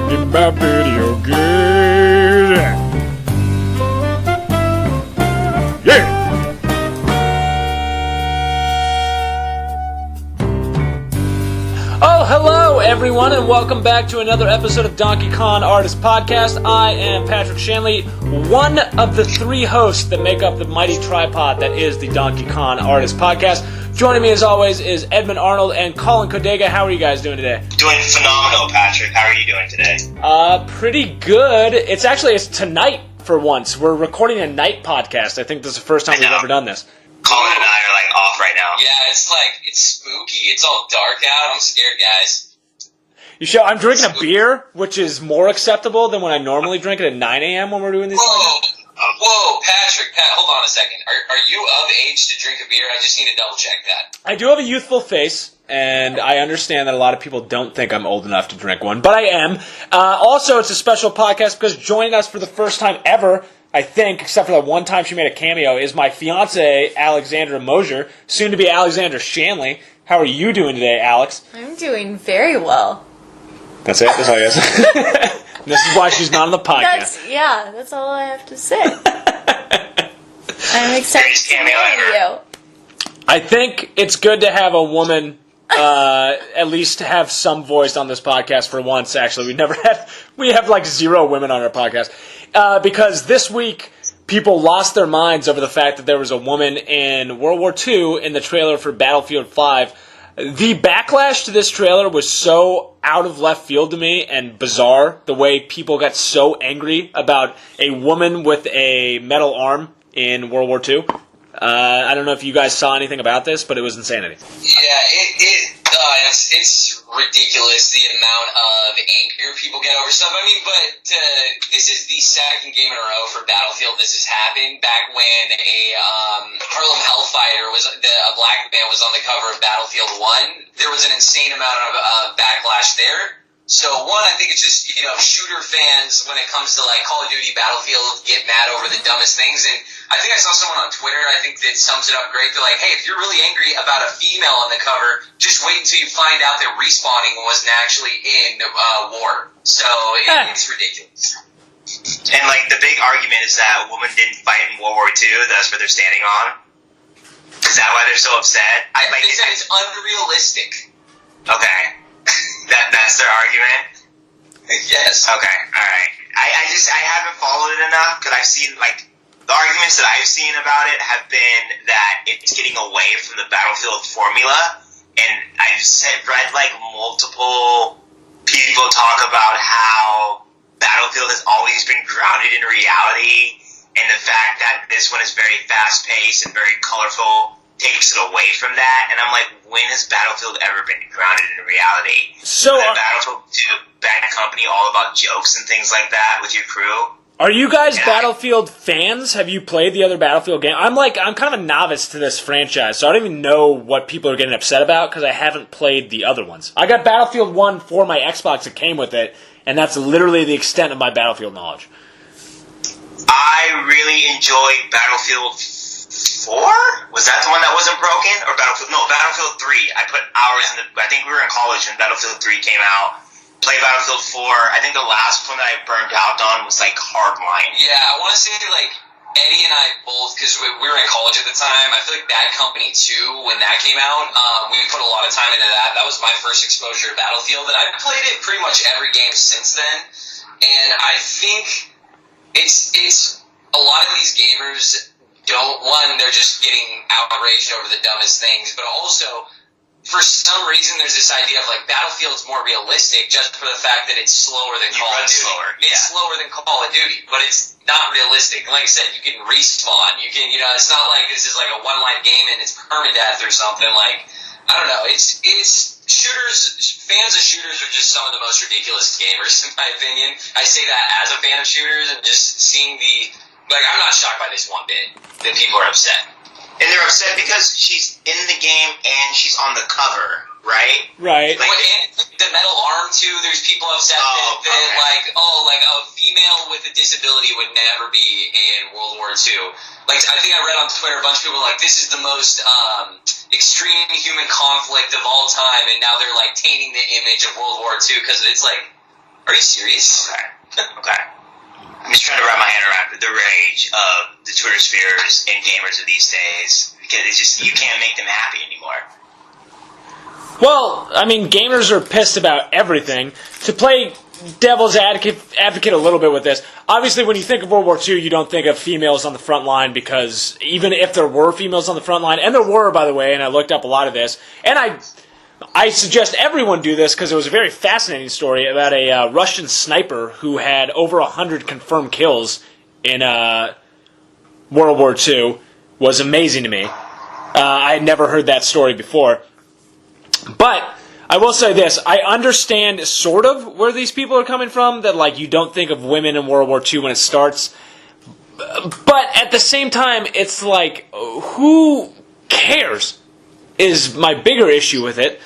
talking about video games. Yeah! Oh, hello everyone, and welcome back to another episode of Donkey Kong Artist Podcast. I am Patrick Shanley, one of the three hosts that make up the mighty tripod that is the Donkey Kong Artist Podcast. Joining me as always is Edmund Arnold and Colin Kodega. How are you guys doing today? Doing phenomenal, Patrick. How are you doing today? Pretty good. It's tonight for once. We're recording a night podcast. I think this is the first time we've ever done this. Colin and I are off right now. Yeah, it's spooky. It's all dark out. I'm scared, guys. I'm drinking a beer, which is more acceptable than when I normally drink it at 9 a.m. when we're doing these podcasts. Whoa, Patrick, hold on a second. Are you of age to drink a beer? I just need to double check that. I do have a youthful face, and I understand that a lot of people don't think I'm old enough to drink one, but I am. Also, it's a special podcast because joining us for the first time ever, I think, except for that one time she made a cameo, is my fiancée, Alexandra Mosier, soon to be Alexandra Shanley. How are you doing today, Alex? I'm doing very well. That's it? That's all you guys. This is why she's not on the podcast. That's all I have to say. I'm excited to meet you. I think it's good to have a woman at least have some voice on this podcast for once, actually. We have like zero women on our podcast. Because this week, people lost their minds over the fact that there was a woman in World War II in the trailer for Battlefield 5. The backlash to this trailer was so out of left field to me and bizarre, the way people got so angry about a woman with a metal arm in World War II. I don't know if you guys saw anything about this, but it was insanity. Yeah, it's ridiculous the amount of anger people get over stuff. I mean, but this is the second game in a row for Battlefield this has happened. Back when a Harlem Hellfighter a black man was on the cover of Battlefield 1, there was an insane amount of backlash there. So, one, I think it's just, shooter fans, when it comes to, Call of Duty, Battlefield, get mad over the dumbest things. And I think I saw someone on Twitter, I think that sums it up great. They're like, hey, if you're really angry about a female on the cover, just wait until you find out that respawning wasn't actually in war. So, it's ridiculous. And, the big argument is that a woman didn't fight in World War II. That's what they're standing on. Is that why they're so upset? They said it's unrealistic. Okay. That's their argument? Yes. Okay, alright. I haven't followed it enough, because I've seen, the arguments that I've seen about it have been that it's getting away from the Battlefield formula, and I've read, multiple people talk about how Battlefield has always been grounded in reality, and the fact that this one is very fast-paced and very colorful takes it away from that, and I'm like, when has Battlefield ever been grounded in reality? So, Battlefield 2, Bad Company, all about jokes and things like that with your crew. Are you guys Battlefield fans? Have you played the other Battlefield game? I'm kind of a novice to this franchise, so I don't even know what people are getting upset about because I haven't played the other ones. I got Battlefield 1 for my Xbox that came with it, and that's literally the extent of my Battlefield knowledge. I really enjoyed Battlefield 4? Was that the one that wasn't broken? Or Battlefield 3. I put hours I think we were in college when Battlefield 3 came out. Played Battlefield 4. I think the last one that I burned out on was Hardline. Yeah, I want to say Eddie and I both, because we were in college at the time, I feel like Bad Company 2, when that came out, we put a lot of time into that. That was my first exposure to Battlefield, and I've played it pretty much every game since then. And I think it's a lot of these gamers they're just getting outraged over the dumbest things, but also, for some reason, there's this idea of, Battlefield's more realistic just for the fact that it's slower than Call of Duty. It's slower than Call of Duty, but it's not realistic. Like I said, you can respawn. You can, it's not like this is a one-line game and it's permadeath or something. I don't know. It's shooters, fans of shooters are just some of the most ridiculous gamers, in my opinion. I say that as a fan of shooters, and just seeing I'm not shocked by this one bit that people are upset. And they're upset because she's in the game and she's on the cover, right? Right. And the metal arm, too, there's people upset that a female with a disability would never be in World War II. I think I read on Twitter a bunch of people this is the most extreme human conflict of all time, and now they're tainting the image of World War II because it's Are you serious? Okay. I'm just trying to wrap my hand around the rage of the Twitter spheres and gamers of these days, because it's just, you can't make them happy anymore. Well, I mean, gamers are pissed about everything. To play devil's advocate a little bit with this, obviously when you think of World War II, you don't think of females on the front line, because even if there were females on the front line, and there were, by the way, and I looked up a lot of this, and I suggest everyone do this because it was a very fascinating story about a Russian sniper who had over 100 confirmed kills in World War II. Was amazing to me. I had never heard that story before. But I will say this, I understand sort of where these people are coming from, that like you don't think of women in World War II when it starts. But at the same time, it's like, who cares is my bigger issue with it.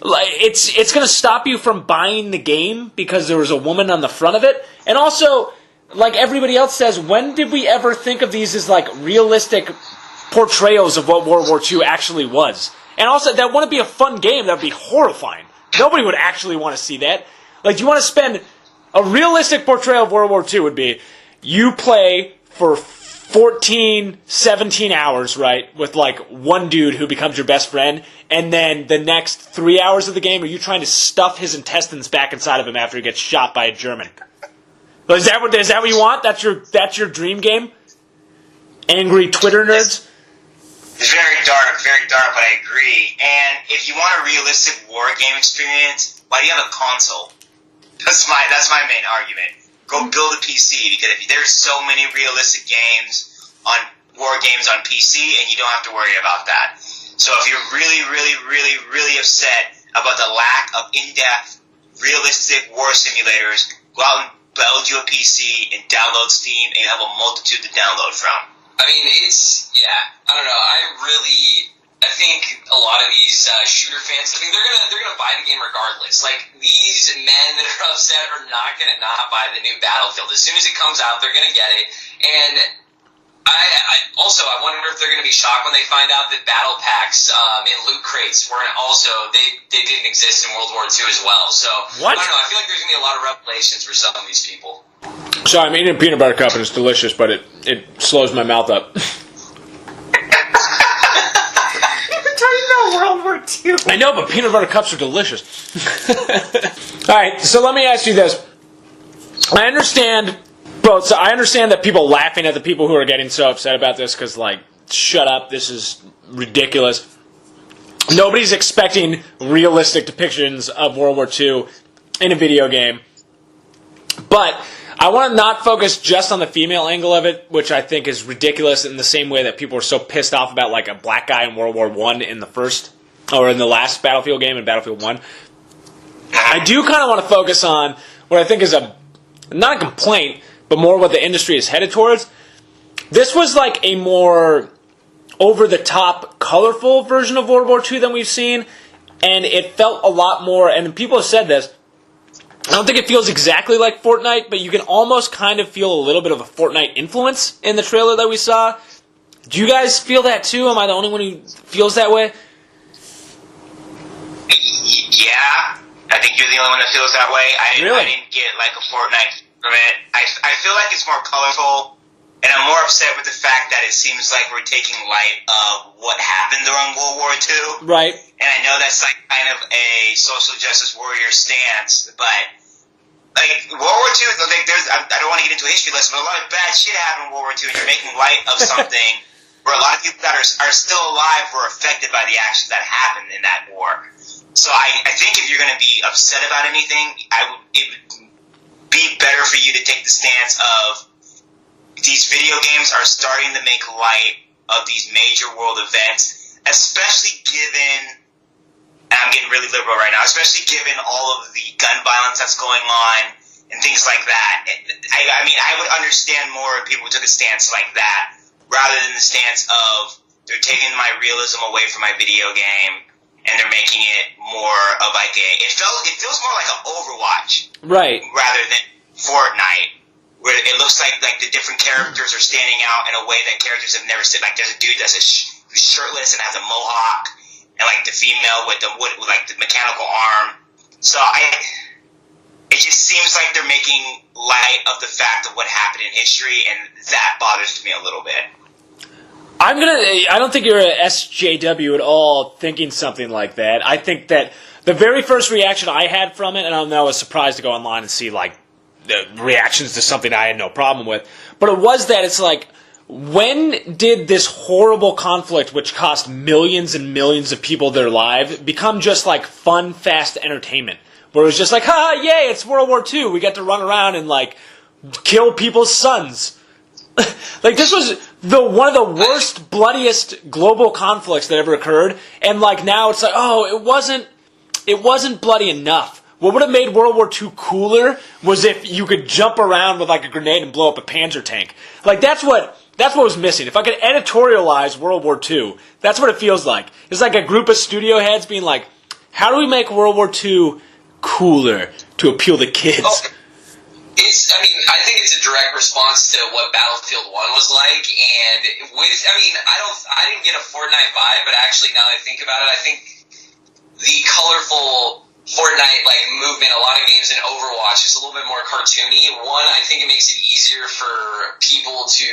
Like, it's going to stop you from buying the game because there was a woman on the front of it. And also, like everybody else says, when did we ever think of these as like realistic portrayals of what World War II actually was? And also, that wouldn't be a fun game. That would be horrifying. Nobody would actually want to see that. Like, you want to spend... A realistic portrayal of World War II would be, you play for 14, 17 hours, right, with, like, one dude who becomes your best friend, and then the next 3 hours of the game, are you trying to stuff his intestines back inside of him after he gets shot by a German? Is that what you want? That's your dream game? Angry Twitter nerds? It's very dark, but I agree. And if you want a realistic war game experience, why do you have a console? That's my main argument. Go build a PC, because there's so many realistic war games on PC, and you don't have to worry about that. So if you're really, really, really, really upset about the lack of in-depth, realistic war simulators, go out and build you a PC and download Steam, and you have a multitude to download from. I mean, I don't know. I think a lot of these shooter fans, I mean, they're gonna buy the game regardless. Like, these men that are upset are not gonna not buy the new Battlefield. As soon as it comes out, they're gonna get it. And I wonder if they're gonna be shocked when they find out that battle packs and loot crates weren't also they didn't exist in World War II as well. So what? I don't know. I feel like there's gonna be a lot of revelations for some of these people. So I'm eating a peanut butter cup and it's delicious, but it slows my mouth up. We're talking about World War II. I know, but peanut butter cups are delicious. Alright, so let me ask you this. I understand that people laughing at the people who are getting so upset about this because, like, shut up, this is ridiculous. Nobody's expecting realistic depictions of World War II in a video game. But I want to not focus just on the female angle of it, which I think is ridiculous in the same way that people were so pissed off about like a black guy in World War I in the last Battlefield game in Battlefield 1. I do kind of want to focus on what I think is not a complaint, but more what the industry is headed towards. This was like a more over-the-top, colorful version of World War II than we've seen, and it felt a lot more, and people have said this, I don't think it feels exactly like Fortnite, but you can almost kind of feel a little bit of a Fortnite influence in the trailer that we saw. Do you guys feel that too? Am I the only one who feels that way? Yeah, I think you're the only one that feels that way. I didn't get like a Fortnite from it. I feel like it's more colorful, and I'm more upset with the fact that it seems like we're taking light of what happened during World War II. Right. And I know that's like kind of a social justice warrior stance, but like World War II, I don't want to get into a history lesson, but a lot of bad shit happened in World War II, and you're making light of something where a lot of people that are still alive were affected by the actions that happened in that war. So I think if you're going to be upset about anything, it would be better for you to take the stance of these video games are starting to make light of these major world events, especially given, and I'm getting really liberal right now, especially given all of the gun violence that's going on and things like that. I mean, I would understand more if people took a stance like that rather than the stance of they're taking my realism away from my video game and they're making it more of like it feels more like an Overwatch, right, rather than Fortnite, where it looks like the different characters are standing out in a way that characters have never seen. Like there's a dude who's shirtless and has a mohawk, and like the female with like the mechanical arm. So it just seems like they're making light of the fact of what happened in history, and that bothers me a little bit. I don't think you're a SJW at all thinking something like that. I think that the very first reaction I had from it, and I was surprised to go online and see like the reactions to something I had no problem with, but it was that it's like, when did this horrible conflict, which cost millions and millions of people their lives, become just like fun, fast entertainment? Where it was just like, ha, yay, it's World War II. We get to run around and like kill people's sons. Like, this was one of the worst, bloodiest global conflicts that ever occurred, and like now it's like, oh, it wasn't bloody enough. What would have made World War II cooler was if you could jump around with like a grenade and blow up a Panzer tank. Like, that's what was missing. If I could editorialize World War II, that's what it feels like. It's like a group of studio heads being like, how do we make World War II cooler to appeal to kids? Oh. I think it's a direct response to what Battlefield 1 was like, and I didn't get a Fortnite vibe, but actually now that I think about it, I think the colorful Fortnite movement, a lot of games in Overwatch is a little bit more cartoony. One, I think it makes it easier for people to,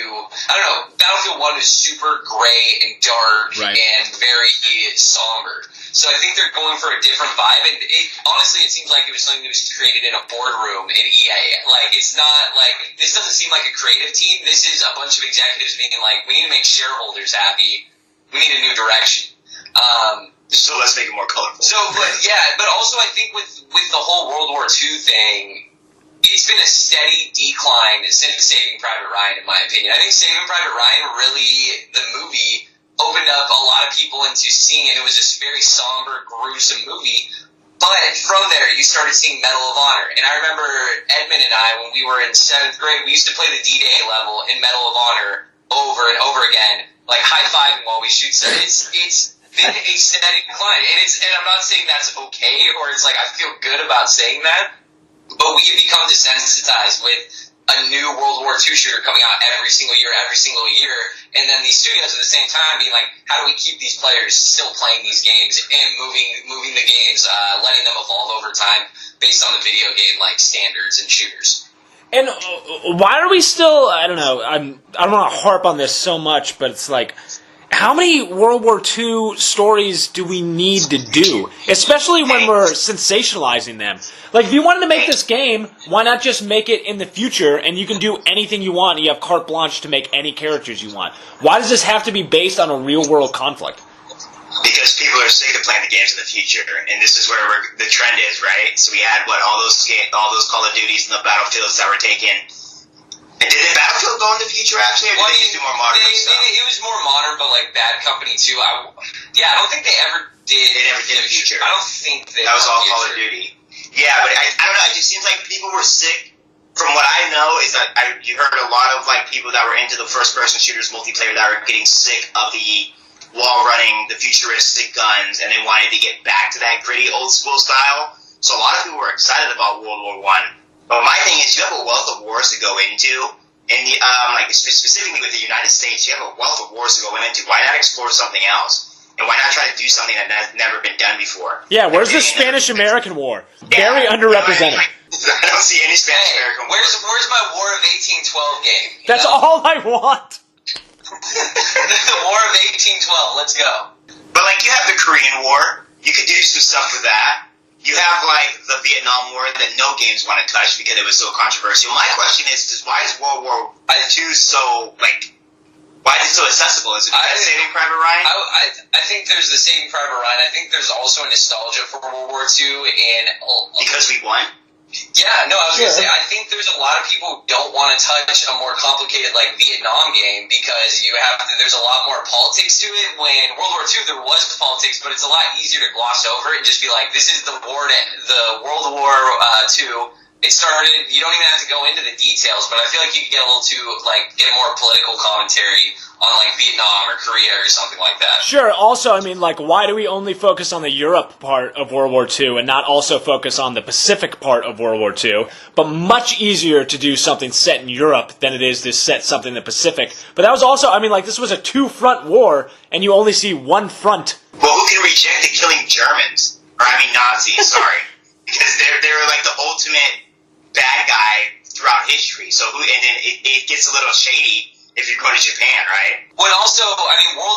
I don't know, Battlefield 1 is super gray and dark and very somber. So I think they're going for a different vibe, and honestly, it seems like it was something that was created in a boardroom in EA. Like, it's not like, this doesn't seem like a creative team. This is a bunch of executives being like, we need to make shareholders happy. We need a new direction. So let's make it more colorful. But also I think with the whole World War II thing, it's been a steady decline since Saving Private Ryan, in my opinion. I think Saving Private Ryan really, the movie, opened up a lot of people into seeing it. It was this very somber, gruesome movie. But from there, you started seeing Medal of Honor. And I remember Edmund and I, when we were in 7th grade, we used to play the D-Day level in Medal of Honor over and over again, like high-fiving while we shoot. So it's been a steady decline. And I'm not saying that's okay, or it's like I feel good about saying that, but we have become desensitized with a new World War II shooter coming out every single year, and then these studios at the same time being like, how do we keep these players still playing these games and moving the games, letting them evolve over time based on the video game standards and shooters. And why are we still, I don't know, I don't want to harp on this so much, but it's like, how many World War II stories do we need to do? Especially when we're sensationalizing them. Like, if you wanted to make this game, why not just make it in the future and you can do anything you want and you have carte blanche to make any characters you want? Why does this have to be based on a real-world conflict? Because people are sick of playing the games in the future, and this is where the trend is, right? So we had, all those Call of Duties and the Battlefields that were taken. And did Battlefield go in the future, actually, or did they just do more modern stuff? It was more modern, but Bad Company 2, I don't think they ever did. They never did the future. I don't think they That was all Call of Duty. Yeah, but I don't know, it just seems like people were sick. From what I know is that you heard a lot of people that were into the first-person shooters multiplayer that were getting sick of the wall-running, the futuristic guns, and they wanted to get back to that gritty old-school style. So a lot of people were excited about World War I. But my thing is, you have a wealth of wars to go into, and specifically with the United States, you have a wealth of wars to go into. Why not explore something else? And why not try to do something that has never been done before? Yeah, where's the Spanish-American War? Very underrepresented. I don't see any Spanish-American war. Where's my War of 1812 game? That's all I want. The War of 1812, let's go. But you have the Korean War. You could do some stuff with that. You have the Vietnam War that no games want to touch because it was so controversial. My question is why is World War II so why is it so accessible? Is it Saving Private Ryan? I think there's the Saving Private Ryan. I think there's also a nostalgia for World War II and because we won. Yeah, no, I was gonna say I think there's a lot of people who don't want to touch a more complicated Vietnam game because there's a lot more politics to it. When World War II there was politics, but it's a lot easier to gloss over it and just be like, this is the World War II. It started. You don't even have to go into the details, but I feel like you could get a little too get a more political commentary on Vietnam or Korea or something like that. Sure. Also, why do we only focus on the Europe part of World War II and not also focus on the Pacific part of World War II? But much easier to do something set in Europe than it is to set something in the Pacific. But that was also, this was a two-front war, and you only see one front. Well, who can reject the killing Germans? Or Nazis? Sorry, because they were the ultimate bad guy throughout history. So and then it gets a little shady if you're going to Japan, right? Well, also, I mean, Call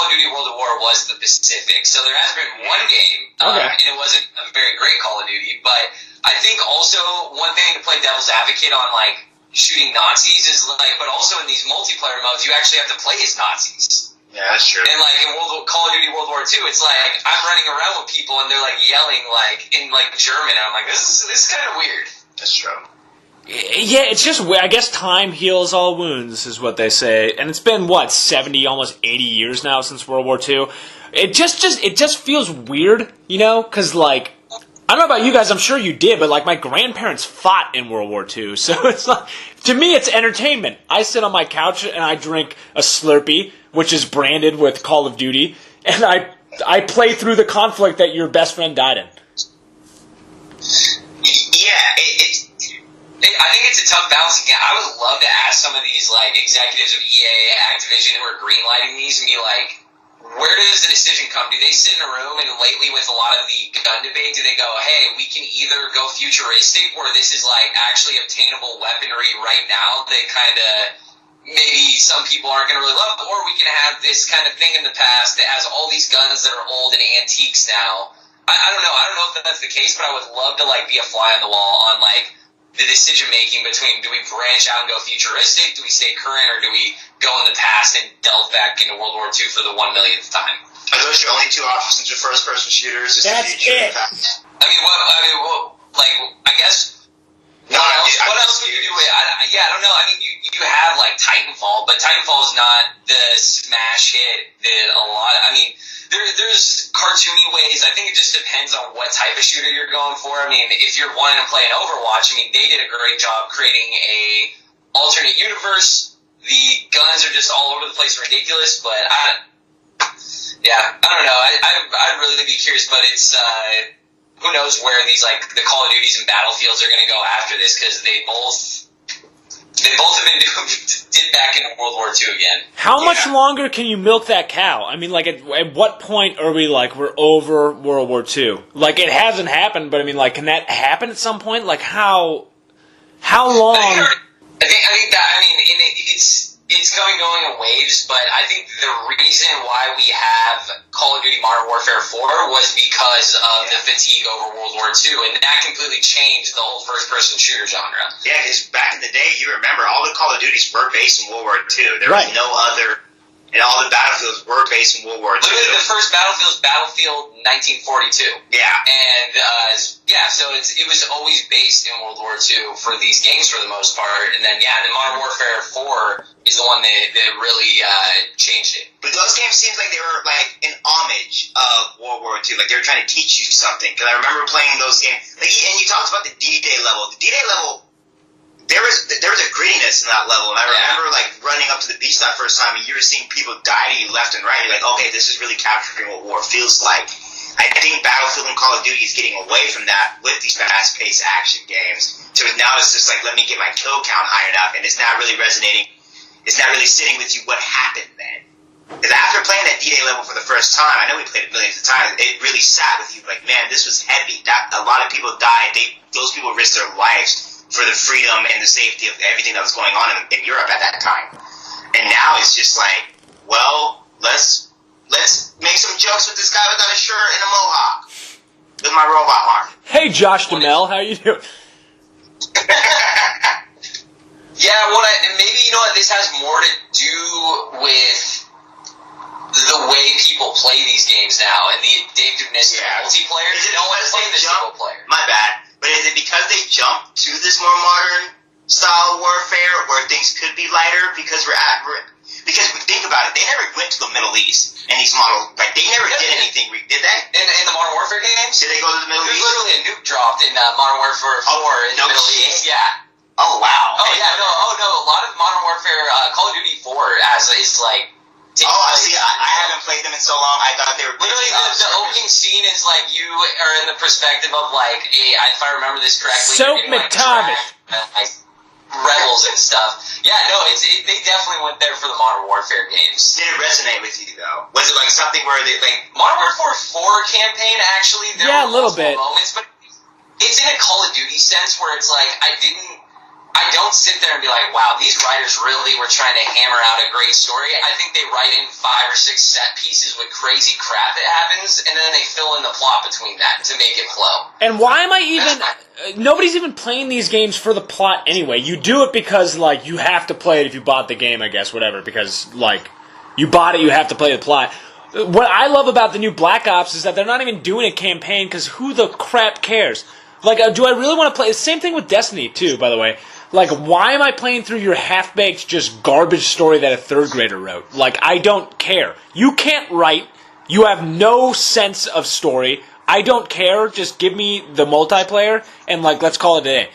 of Duty World at War was the Pacific, so there has been one game, and it wasn't a very great Call of Duty, but I think also one thing to play devil's advocate on, like, shooting Nazis is, like, but also in these multiplayer modes, you actually have to play as Nazis. Yeah, that's true. And, like, in Call of Duty World War II, it's like, I'm running around with people, and they're, like, yelling, like, in, like, German, and I'm like, this is kind of weird. That's true. Yeah, it's just, I guess time heals all wounds, is what they say. And it's been, 70, almost 80 years now since World War II. It just feels weird, you know? Because, like, I don't know about you guys, I'm sure you did, but, like, my grandparents fought in World War II. So it's like, to me, it's entertainment. I sit on my couch and I drink a Slurpee, which is branded with Call of Duty, and I play through the conflict that your best friend died in. I think it's a tough balancing act. I would love to ask some of these like executives of EA, Activision, who are greenlighting these and be like, where does the decision come? Do they sit in a room and lately with a lot of the gun debate, do they go, hey, we can either go futuristic or this is like actually obtainable weaponry right now that kind of maybe some people aren't going to really love, or we can have this kind of thing in the past that has all these guns that are old and antiques now. I don't know. I don't know if that's the case, but I would love to like be a fly on the wall on like the decision making between do we branch out and go futuristic, do we stay current, or do we go in the past and delve back into World War II for the 1 millionth time? Are those your only two options for first person shooters? Is That's the future it. and past? I guess. What else would you do? I don't know. I mean, you have like Titanfall, but Titanfall is not the smash hit that a lot. I mean, there's cartoony ways. I think it just depends on what type of shooter you're going for. I mean, if you're wanting to play an Overwatch, I mean, they did a great job creating a alternate universe. The guns are just all over the place, ridiculous. But I don't know. I'd really be curious, but it's. Who knows where these like the Call of Duties and Battlefields are going to go after this, because they both have been did back in World War II again. How much longer can you milk that cow? I mean, like, at what point are we like we're over World War II? Like, it hasn't happened, but I mean, like, can that happen at some point? Like, how long? I think that it's going in waves, but I think the reason why we have Call of Duty Modern Warfare 4 was because of the fatigue over World War II, and that completely changed the whole first-person shooter genre. Yeah, because back in the day, you remember, all the Call of Duties were based in World War II. There was no other, and all the Battlefields were based in World War II. Literally, the first Battlefield was Battlefield 1942. Yeah. And, so it was always based in World War II for these games for the most part, and then, the Modern Warfare 4 is the one that really changed it. But those games seemed like they were like an homage of World War II. Like they were trying to teach you something. Because I remember playing those games. Like, and you talked about the D-Day level. The D-Day level, there was a grittiness in that level. And I remember like running up to the beach that first time, and you were seeing people die to you left and right. You're like, okay, this is really capturing what war feels like. I think Battlefield and Call of Duty is getting away from that with these fast-paced action games. So now it's just like, let me get my kill count high enough, and it's not really resonating. It's not really sitting with you what happened then. Because after playing that D-Day level for the first time, I know we played it millions of times, it really sat with you like, man, this was heavy. A lot of people died. Those people risked their lives for the freedom and the safety of everything that was going on in Europe at that time. And now it's just like, well, let's make some jokes with this guy without a shirt and a mohawk with my robot arm. Hey, Josh Duhamel, how you doing? Maybe, you know what, this has more to do with the way people play these games now and the addictiveness of multiplayer. They don't want to play the single player. My bad. But is it because they jumped to this more modern style warfare where things could be lighter? Because because think about it, they never went to the Middle East in these models. Like, they never did anything. Did they? In the Modern Warfare games? Did they go to the Middle East? There's literally a nuke dropped in Modern Warfare 4 in the Middle East. Yeah. Oh, wow. No. A lot of Modern Warfare, Call of Duty 4 is like... I haven't played them in so long. I thought they were... Literally, the opening scene is like you are in the perspective of like, if I remember this correctly... Soap McTavish. Rebels and stuff. Yeah, no, they definitely went there for the Modern Warfare games. Did it resonate with you, though? Was it like something where they like... Modern Warfare 4 campaign, actually, there were a little bit. moments, but it's in a Call of Duty sense where it's like I don't sit there and be like, wow, these writers really were trying to hammer out a great story. I think they write in 5 or 6 set pieces with crazy crap that happens, and then they fill in the plot between that to make it flow. And why am I even... nobody's even playing these games for the plot anyway. You do it because, like, you have to play it if you bought the game, I guess, whatever. Because, like, you bought it, you have to play the plot. What I love about the new Black Ops is that they're not even doing a campaign because who the crap cares? Like, do I really want to play... Same thing with Destiny, too, by the way. Like, why am I playing through your half-baked, just garbage story that a third grader wrote? Like, I don't care. You can't write. You have no sense of story. I don't care. Just give me the multiplayer, and, like, let's call it a day.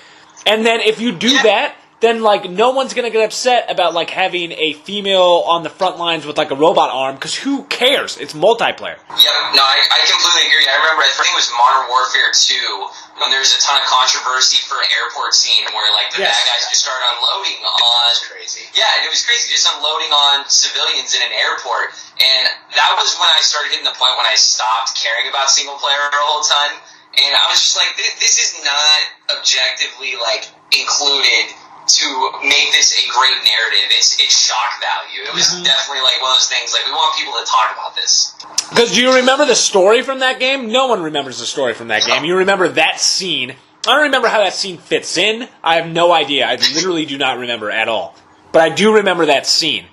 And then if you do that, then, like, no one's going to get upset about, like, having a female on the front lines with, like, a robot arm, because who cares? It's multiplayer. Yep, no, I completely agree. I remember, I think it was Modern Warfare 2, when there was a ton of controversy for an airport scene where, like, the bad guys just started unloading on... That's crazy. Yeah, and it was crazy, just unloading on civilians in an airport. And that was when I started hitting the point when I stopped caring about single player a whole ton. And I was just like, this is not objectively, like, included to make this a great narrative. It's shock value. It was definitely like one of those things, like, we want people to talk about this. Because do you remember the story from that game? No one remembers the story from that game. You remember that scene. I don't remember how that scene fits in. I have no idea. I literally do not remember at all. But I do remember that scene.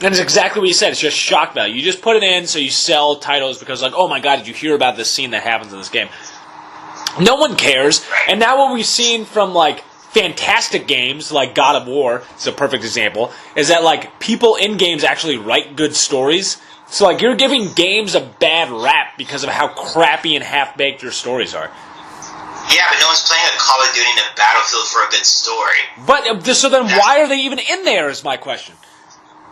And it's exactly what you said. It's just shock value. You just put it in so you sell titles because, like, oh my god, did you hear about this scene that happens in this game? No one cares. And now what we've seen from, like, fantastic games like God of War, is a perfect example, is that, like, people in games actually write good stories. So, like, you're giving games a bad rap because of how crappy and half-baked your stories are. Yeah, but no one's playing a Call of Duty in a Battlefield for a good story. But, so then why are they even in there is my question.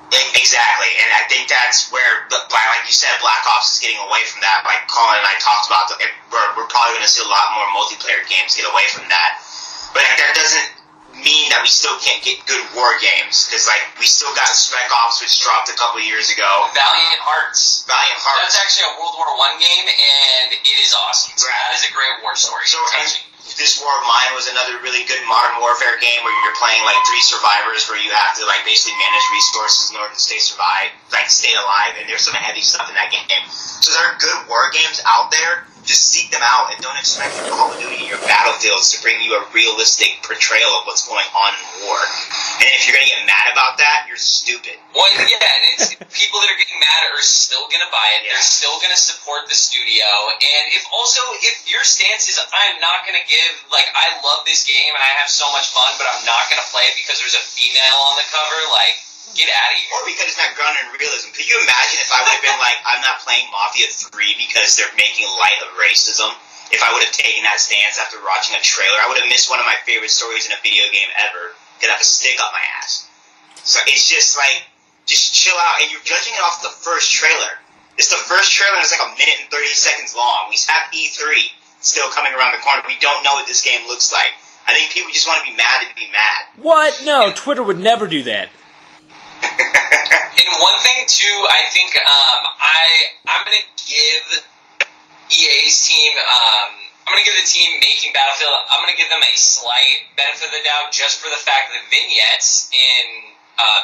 Exactly, and I think that's where, like you said, Black Ops is getting away from that. Like Colin and I talked about, we're probably going to see a lot more multiplayer games get away from that. But that doesn't mean that we still can't get good war games, because, like, we still got Spec Ops, which dropped a couple years ago. Valiant Hearts. That's actually a World War I game, and it is awesome. So that is a great war story. So, This War of Mine was another really good Modern Warfare game where you're playing, like, 3 survivors where you have to, like, basically manage resources in order to stay alive, and there's some heavy stuff in that game. So there are good war games out there. Just seek them out, and don't expect your Call of Duty, your Battlefields, to bring you a realistic portrayal of what's going on in war. And if you're going to get mad about that, you're stupid. Well, yeah, and it's people that are getting mad are still going to buy it. Yeah. They're still going to support the studio. And if your stance is, I'm not going to give, like, I love this game and I have so much fun, but I'm not going to play it because there's a female on the cover, like, get out of here. Or because it's not grounded in realism. Could you imagine if I would have been like, I'm not playing Mafia 3 because they're making light of racism? If I would have taken that stance after watching a trailer, I would have missed one of my favorite stories in a video game ever because I have a stick up my ass. So it's just like, just chill out. And you're judging it off the first trailer. It's the first trailer and it's like a minute and 30 seconds long. We have E3 still coming around the corner. We don't know what this game looks like. I think people just want to be mad to be mad. What? No, Twitter would never do that. And one thing too, I think I'm gonna give EA's team, I'm gonna give the team making Battlefield, I'm gonna give them a slight benefit of the doubt just for the fact that vignettes in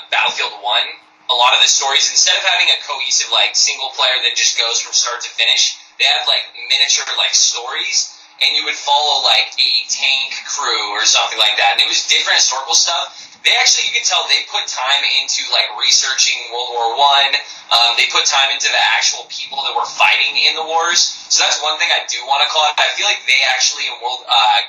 Battlefield 1, a lot of the stories, instead of having a cohesive, like, single player that just goes from start to finish, they have, like, miniature, like, stories, and you would follow, like, a tank crew or something like that, and it was different historical stuff. They actually, you can tell they put time into, like, researching World War I. They put time into the actual people that were fighting in the wars. So that's one thing I do want to call out. I feel like they actually in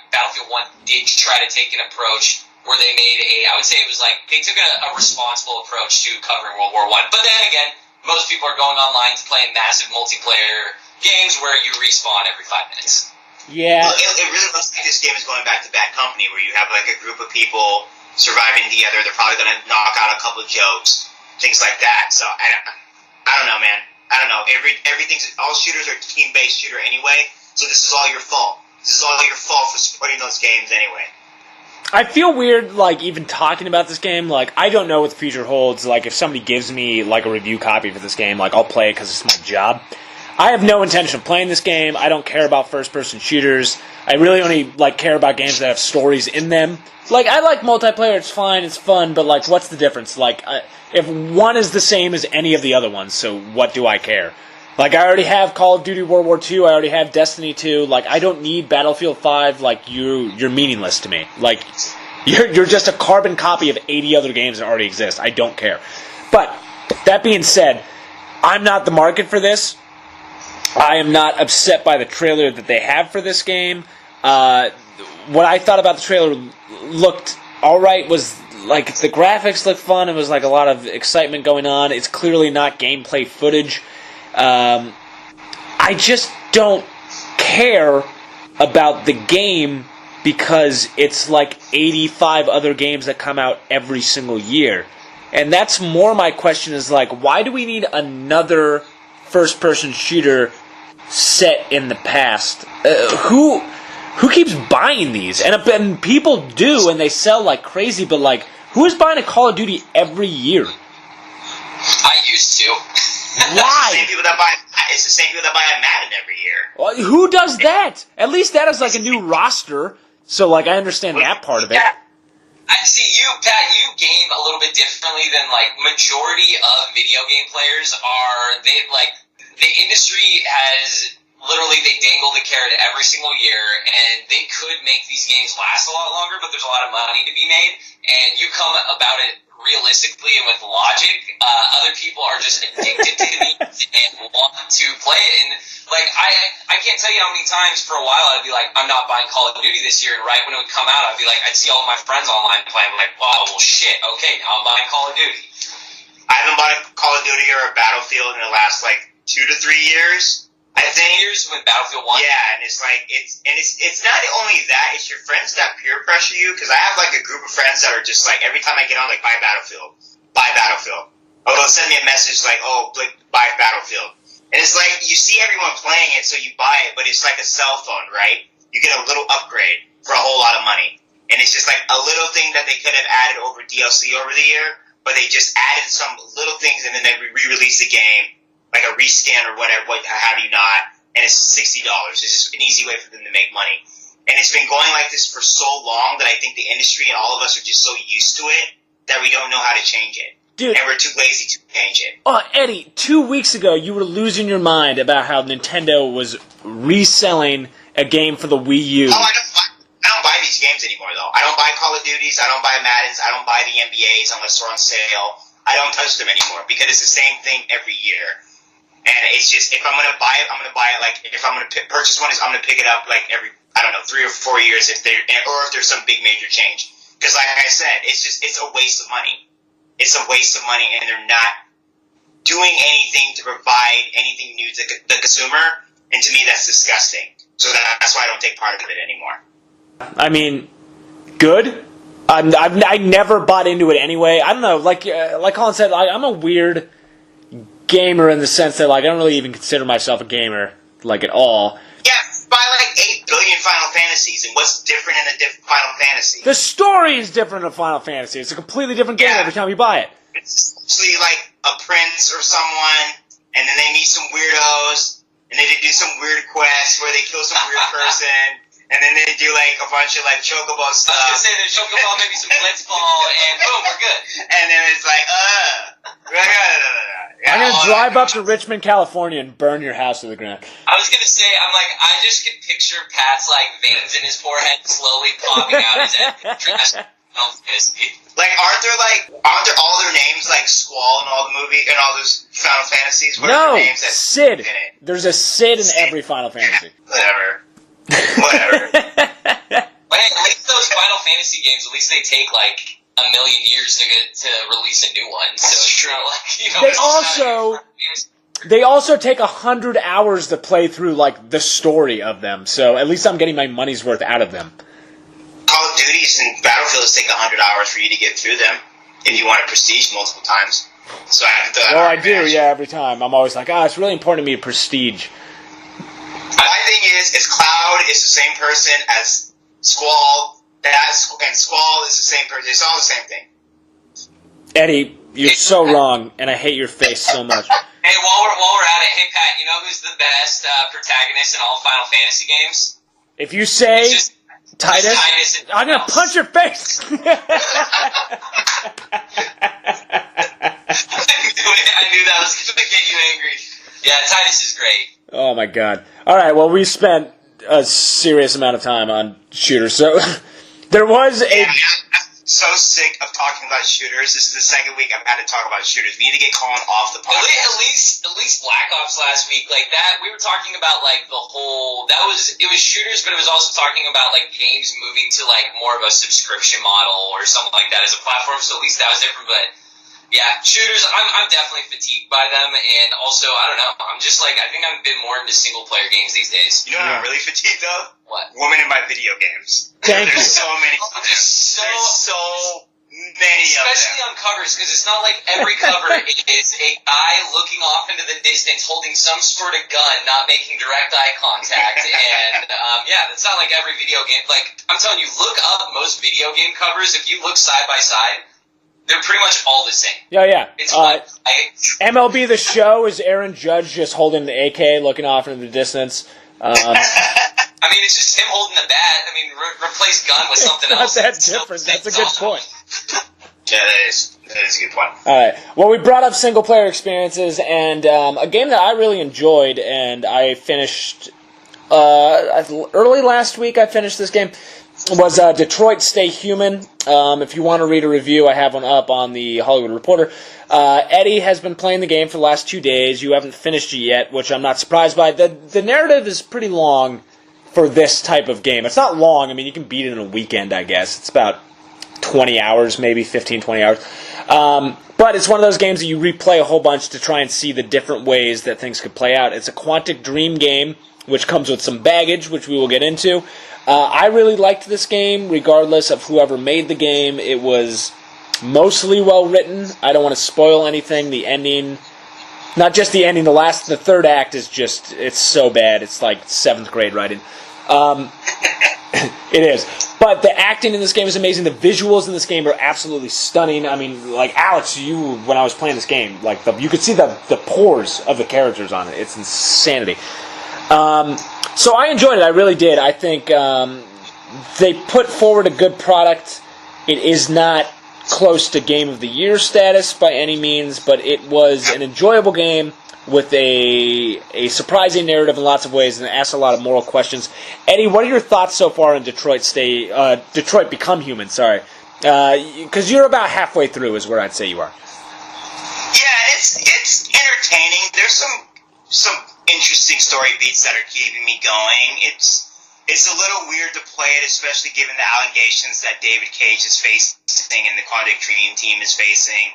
Battlefield 1 did try to take an approach where they made I would say it was like, they took a responsible approach to covering World War I. But then again, most people are going online to play massive multiplayer games where you respawn every 5 minutes. Yeah. Well, it really looks like this game is going back to Bad Company, where you have, like, a group of people surviving together. They're probably going to knock out a couple of jokes, things like that. So I don't know, man. I don't know. All shooters are team-based shooter anyway. So this is all your fault. This is all your fault for supporting those games anyway. I feel weird, like, even talking about this game. Like, I don't know what the future holds. Like, if somebody gives me, like, a review copy for this game, like, I'll play it because it's my job. I have no intention of playing this game. I don't care about first-person shooters. I really only care about games that have stories in them. I like multiplayer. It's fine. It's fun. But what's the difference? If one is the same as any of the other ones, so what do I care? I already have Call of Duty World War II. I already have Destiny 2. I don't need Battlefield 5. You're meaningless to me. You're just a carbon copy of 80 other games that already exist. I don't care. But that being said, I'm not the market for this. I am not upset by the trailer that they have for this game. What I thought about the trailer looked alright, was the graphics looked fun. It was a lot of excitement going on. It's clearly not gameplay footage. I just don't care about the game because it's 85 other games that come out every single year. And that's more my question is why do we need another first-person shooter set in the past? Who keeps buying these? And people do, and they sell like crazy, but who is buying a Call of Duty every year? I used to. Why? It's the same people that buy a Madden every year. Well, who does that? At least that is a new roster, so I understand that part of it. Yeah. I see you, Pat. You game a little bit differently than majority of video game players are. The industry has literally they dangle the carrot every single year, and they could make these games last a lot longer. But there's a lot of money to be made, and you come about it realistically and with logic. Other people are just addicted to these and want to play it. And I can't tell you how many times for a while I'd be I'm not buying Call of Duty this year, and right when it would come out, I'd be I'd see all my friends online playing. I'm wow, well shit, okay, now I'm buying Call of Duty. I haven't bought a Call of Duty or a Battlefield in the last 2 to 3 years. I think years with Battlefield 1. Yeah, and it's not only that, it's your friends that peer pressure you, because I have a group of friends that are just every time I get on buy Battlefield. Oh, they'll send me a message buy Battlefield. And it's you see everyone playing it, so you buy it, but it's like a cell phone, right? You get a little upgrade for a whole lot of money. And it's just a little thing that they could have added over DLC over the year, but they just added some little things and then they re-release the game, like a reskin or whatever, what have you not, and it's $60. It's just an easy way for them to make money. And it's been going like this for so long that I think the industry and all of us are just so used to it that we don't know how to change it. Dude, and we're too lazy to change it. Oh, Eddie, 2 weeks ago you were losing your mind about how Nintendo was reselling a game for the Wii U. Oh, I don't buy these games anymore, though. I don't buy Call of Duties, I don't buy Maddens, I don't buy the NBAs unless they're on sale. I don't touch them anymore because it's the same thing every year. And it's just, if I'm going to buy it, I'm going to buy it if I'm going to purchase one, I'm going to pick it up every, 3 or 4 years if there's some big major change. Because like I said, it's a waste of money. It's a waste of money, and they're not doing anything to provide anything new to the consumer, and to me that's disgusting. So that's why I don't take part of it anymore. I mean, good. I never bought into it anyway. I don't know, like Colin said, I'm a weird gamer in the sense that I don't really even consider myself a gamer, at all. Yeah, buy 8 billion Final Fantasies, and what's different in a different Final Fantasy? The story is different in Final Fantasy. It's a completely different game every time you buy it. It's actually a prince or someone, and then they meet some weirdos, and they do some weird quests where they kill some weird person, and then they do a bunch of chocobo stuff. I was gonna say there's chocobo, maybe some blitzball, and boom, we're good. And then it's I'm going to drive up to Richmond, California and burn your house to the ground. I was going to say, I just could picture Pat's, veins in his forehead slowly popping out his head. Aren't there all their names Squall in all the movie and all those Final Fantasies? What No, are their names Sid. There's a Sid in every Final Fantasy. Whatever. But hey, at least those Final Fantasy games, at least they take a million years to release a new one. So That's true. They also take 100 hours to play through the story of them. So at least I'm getting my money's worth out of them. Call of Duties and Battlefields take 100 hours for you to get through them if you want to prestige multiple times. So I have to. Well, I do, yeah, every time. I'm always it's really important to me to prestige. My thing is Cloud is the same person as Squall. And Squall is the same person. It's all the same thing. Eddie, you're so wrong, and I hate your face so much. Hey, while we're at it, hey Pat, who's the best protagonist in all Final Fantasy games? If you say It's just Titus, Titus and I'm going to punch your face. I knew that was going to get you angry. Yeah, Titus is great. Oh, my God. All right, well, we spent a serious amount of time on shooters. So there was a... Yeah, I'm so sick of talking about shooters. This is the second week I've had to talk about shooters. We need to get Colin off the podcast. At least Black Ops last week, like that, we were talking about like the whole, it was shooters, but it was also talking about like games moving to like more of a subscription model or something like that as a platform, so at least that was different, but yeah, shooters, I'm definitely fatigued by them, and also, I don't know, I'm just like, I think I'm a bit more into single player games these days. You know what I'm really fatigued of? What? Women in my video games. Thank There's you. so many. There's so Many of especially them. on covers, because it's not like every cover is a guy looking off into the distance holding some sort of gun, not making direct eye contact, and yeah, that's not like every video game. Like, I'm telling you, look up most video game covers. If you look side by side, they're pretty much all the same. Yeah. It's what MLB The Show is Aaron Judge just holding the AK, looking off into the distance. I mean, it's just him holding the bat. I mean, replace gun with something Not else. that It's still different. the same That's a good song. point. Yeah, that is a good point. All right. Well, we brought up single-player experiences, and a game that I really enjoyed, and I finished early last week. I finished this game. Was Detroit Stay Human. If you want to read a review, I have one up on the Hollywood Reporter. Eddie has been playing the game for the last 2 days. You haven't finished it yet, which I'm not surprised by. The narrative is pretty long for this type of game. It's not long. I mean, you can beat it in a weekend, I guess. It's about 20 hours, maybe 15, 20 hours. But it's one of those games that you replay a whole bunch to try and see the different ways that things could play out. It's a Quantic Dream game, which comes with some baggage, which we will get into. I really liked this game, regardless of whoever made the game. It was mostly well written. I don't want to spoil anything. The ending, not just the ending, the third act is just, it's so bad. It's like 7th grade writing. It is. But the acting in this game is amazing. The visuals in this game are absolutely stunning. I mean, like, Alex, when I was playing this game, like, you could see the pores of the characters on it. It's insanity. So I enjoyed it. I really did. I think they put forward a good product. It is not close to Game of the Year status by any means, but it was an enjoyable game with a surprising narrative in lots of ways, and it asks a lot of moral questions. Eddie, what are your thoughts so far on Detroit Become Human? Sorry, because you're about halfway through, is where I'd say you are. Yeah, it's entertaining. There's some interesting story beats that are keeping me going. It's a little weird to play it, especially given the allegations that David Cage is facing and the Quantic Dream team is facing,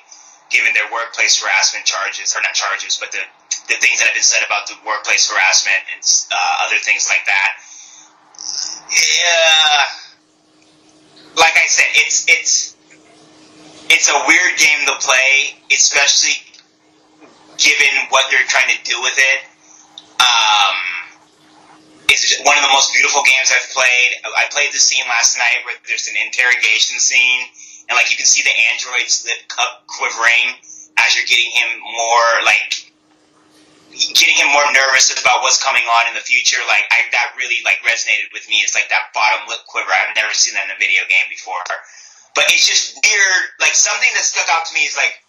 given their workplace harassment charges, or not charges, but the things that have been said about the workplace harassment and other things like that. Yeah, like I said, it's a weird game to play, especially given what they're trying to do with it. It's one of the most beautiful games I've played. I played the scene last night where there's an interrogation scene, and like you can see the android's lip quivering as you're getting him more nervous about what's coming on in the future. Like that really resonated with me. It's like that bottom lip quiver. I've never seen that in a video game before. But it's just weird. Like something that stuck out to me is like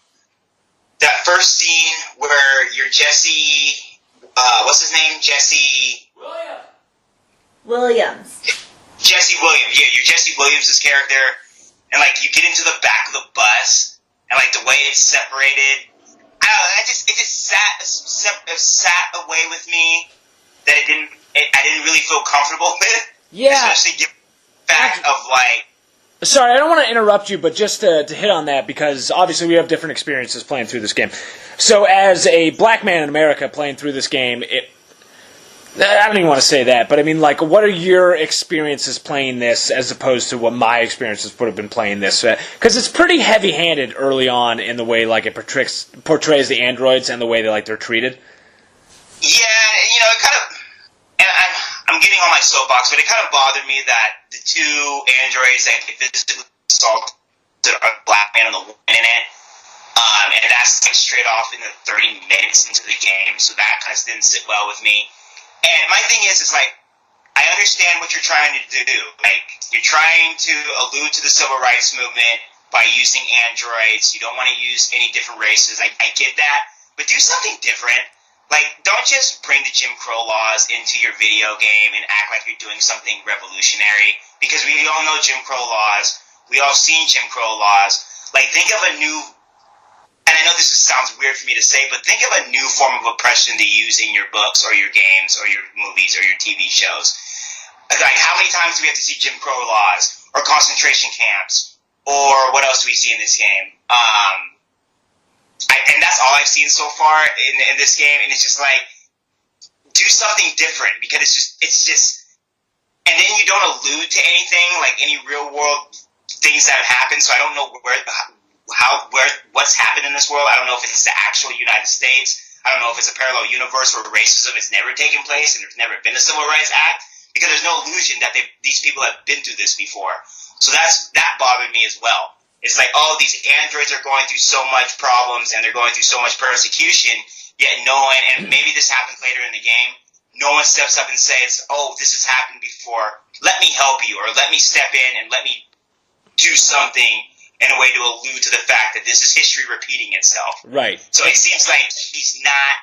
that first scene where you're Jesse. What's his name? Jesse Williams. Jesse Williams. Yeah, you're Jesse Williams' character, and like you get into the back of the bus, and like the way it's separated, I don't know. It just sat away with me that I didn't really feel comfortable with. Yeah. Especially given the fact of like. Sorry, I don't want to interrupt you, but just to hit on that, because obviously we have different experiences playing through this game. So as a black man in America playing through this game, I don't even want to say that, but I mean, like, what are your experiences playing this as opposed to what my experiences would have been playing this? Because it's pretty heavy-handed early on in the way, like, it portrays the androids and the way they're treated. Yeah, it kind of. And I'm getting on my soapbox, but it kind of bothered me that the two androids that physically assaulted are the black man and the woman in it. and that's like straight off in the 30 minutes into the game, so that kind of didn't sit well with me. And my thing is like, I understand what you're trying to do. Like, you're trying to allude to the civil rights movement by using androids. You don't want to use any different races. I get that. But do something different. Like, don't just bring the Jim Crow laws into your video game and act like you're doing something revolutionary. Because we all know Jim Crow laws. We all seen Jim Crow laws. Like, think of a new, and I know this sounds weird for me to say, but think of a new form of oppression to use in your books or your games or your movies or your TV shows. Like, how many times do we have to see Jim Crow laws or concentration camps or what else do we see in this game? And that's all I've seen so far in this game, and it's just like, do something different, because it's just, and then you don't allude to anything, like any real world things that have happened, so I don't know what's happened in this world. I don't know if it's the actual United States. I don't know if it's a parallel universe where racism has never taken place and there's never been a Civil Rights Act, because there's no illusion that these people have been through this before. So that bothered me as well. It's like, oh, these androids are going through so much problems and they're going through so much persecution, yet no one, and maybe this happens later in the game, no one steps up and says, oh, this has happened before, let me help you, or let me step in and let me do something in a way to allude to the fact that this is history repeating itself. Right. So it seems like he's not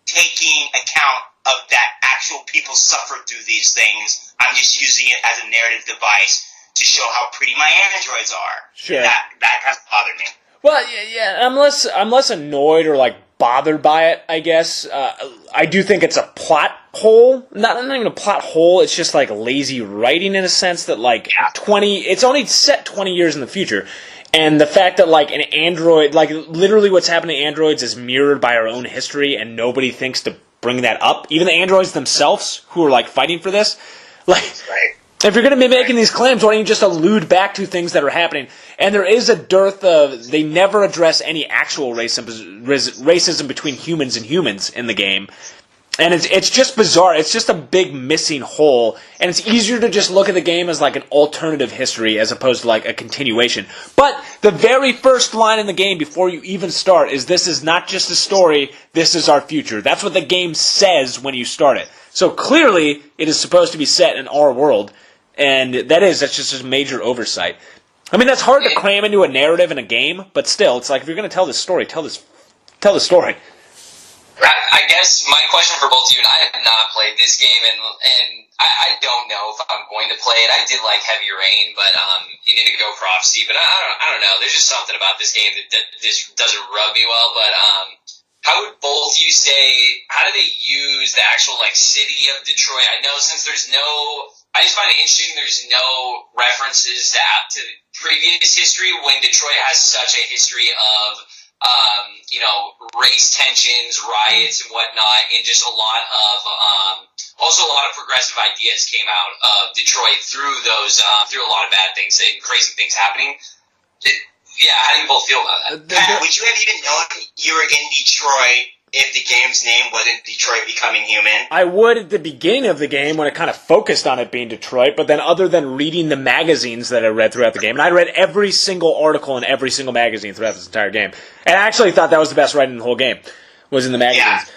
taking account of that actual people suffered through these things. I'm just using it as a narrative device to show how pretty my androids are. Sure. That has bothered me. Well, yeah. I'm less annoyed or like bothered by it, I guess. I do think it's a plot hole. Not even a plot hole. It's just like lazy writing in a sense that like it's only set 20 years in the future. And the fact that like an android, like literally what's happening to androids is mirrored by our own history, and nobody thinks to bring that up. Even the androids themselves, who are like fighting for this, like. Right. If you're going to be making these claims, why don't you just allude back to things that are happening? And there is a dearth of, they never address any actual racism between humans and humans in the game. And it's just bizarre. It's just a big missing hole. And it's easier to just look at the game as like an alternative history as opposed to like a continuation. But the very first line in the game before you even start is, this is not just a story, this is our future. That's what the game says when you start it. So clearly it is supposed to be set in our world. And that's just a major oversight. I mean, that's hard to cram into a narrative in a game, but still, it's like, if you're going to tell this story, tell the story. I guess my question for both of you, and I have not played this game, and I don't know if I'm going to play it. I did like Heavy Rain, but Indigo Prophecy, but I don't know. There's just something about this game that just doesn't rub me well. But how would both you say, how do they use the actual like city of Detroit? I know since I just find it interesting there's no references to previous history when Detroit has such a history of, race tensions, riots, and whatnot, and just a lot of progressive ideas came out of Detroit through a lot of bad things and crazy things happening. How do you both feel about that? Pat, would you have even known you were in Detroit if the game's name wasn't Detroit Becoming Human? I would at the beginning of the game when it kind of focused on it being Detroit, but then other than reading the magazines that I read throughout the game, and I read every single article in every single magazine throughout this entire game, and I actually thought that was the best writing in the whole game, was in the magazines.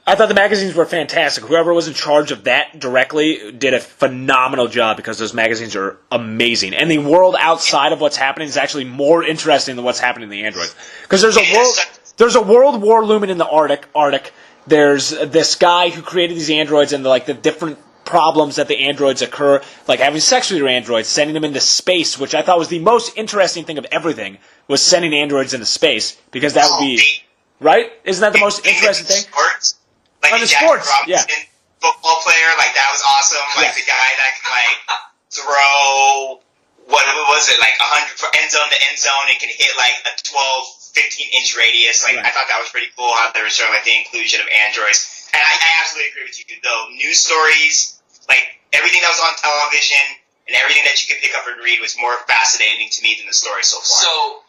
I thought the magazines were fantastic. Whoever was in charge of that directly did a phenomenal job, because those magazines are amazing. And the world outside of what's happening is actually more interesting than what's happening in the androids. Because there's a world war looming in the Arctic. There's this guy who created these androids and the different problems that the androids occur, like having sex with your androids, sending them into space, which I thought was the most interesting thing of everything, was sending androids into space, because that would be, right? Isn't that the most interesting thing? Sports? Like the Jack Robinson football player, like that was awesome. Like the guy that can throw, what was it, like 100 from end zone to end zone, and can hit like a 12, 15-inch radius. Like, I thought that was pretty cool how they were showing like the inclusion of androids. And I absolutely agree with you, though. News stories, like everything that was on television and everything that you could pick up and read was more fascinating to me than the story so far. So,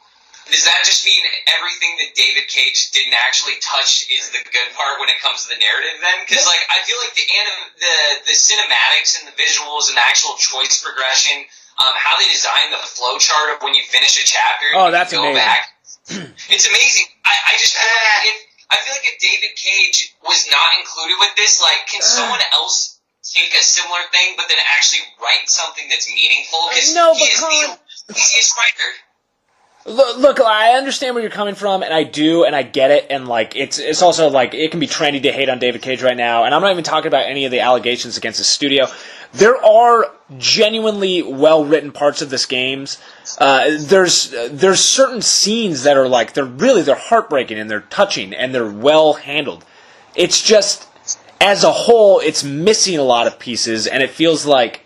does that just mean everything that David Cage didn't actually touch is the good part when it comes to the narrative then? Because I feel like the cinematics and the visuals and the actual choice progression, how they designed the flow chart of when you finish a chapter. Oh, you that's go amazing. back. It's amazing. I feel like if David Cage was not included with this, like, can someone else take a similar thing, but then actually write something that's meaningful? Because No, he but is Colin- the easiest writer. Look, I understand where you're coming from, and I do, and I get it, and like it's also like it can be trendy to hate on David Cage right now, and I'm not even talking about any of the allegations against the studio. There are genuinely well-written parts of this games. There's certain scenes that are like they're heartbreaking and they're touching and they're well handled. It's just as a whole, it's missing a lot of pieces, and it feels like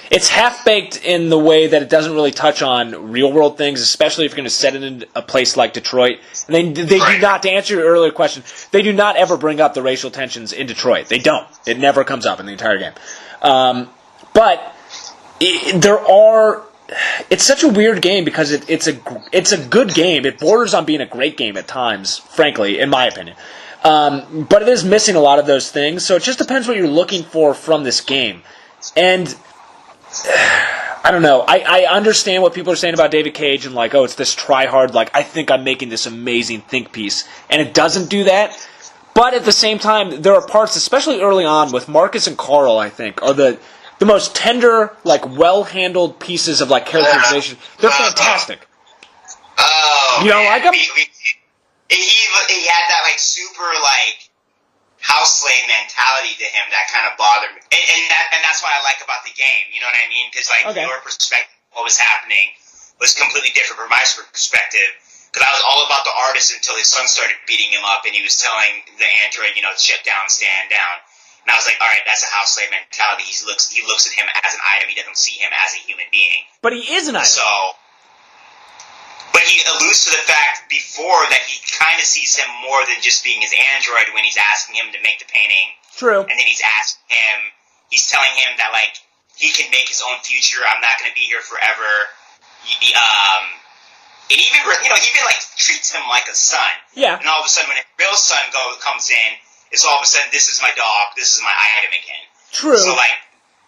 it's half-baked in the way that it doesn't really touch on real-world things, especially if you're going to set it in a place like Detroit. And they do not, to answer your earlier question, they do not ever bring up the racial tensions in Detroit. They don't. It never comes up in the entire game. But it's such a weird game because it's a good game. It borders on being a great game at times, frankly, in my opinion. But it is missing a lot of those things, so it just depends what you're looking for from this game. And I don't know. I understand what people are saying about David Cage and like, oh, it's this try-hard, like, I think I'm making this amazing think piece. And it doesn't do that. But at the same time, there are parts, especially early on, with Marcus and Carl, I think, are the most tender, like, well-handled pieces of, like, characterization. They're fantastic. Oh, You don't like him? He had that, like, super, like, house slave mentality to him that kind of bothered me. And that's what I like about the game, you know what I mean? Because, like, Okay. your perspective of what was happening was completely different from my perspective. Because I was all about the artist until his son started beating him up and he was telling the android, you know, shut down, stand down. And I was like, all right, that's a house slave mentality. He looks at him as an item. He doesn't see him as a human being. But he is an item. So, but he alludes to the fact before that he kind of sees him more than just being his android when he's asking him to make the painting. True. And then he's telling him that, like, he can make his own future. I'm not going to be here forever. And even, you know, he even, like, treats him like a son. Yeah. And all of a sudden, when his real son comes in, it's all of a sudden, this is my dog, this is my item again. True. So, like,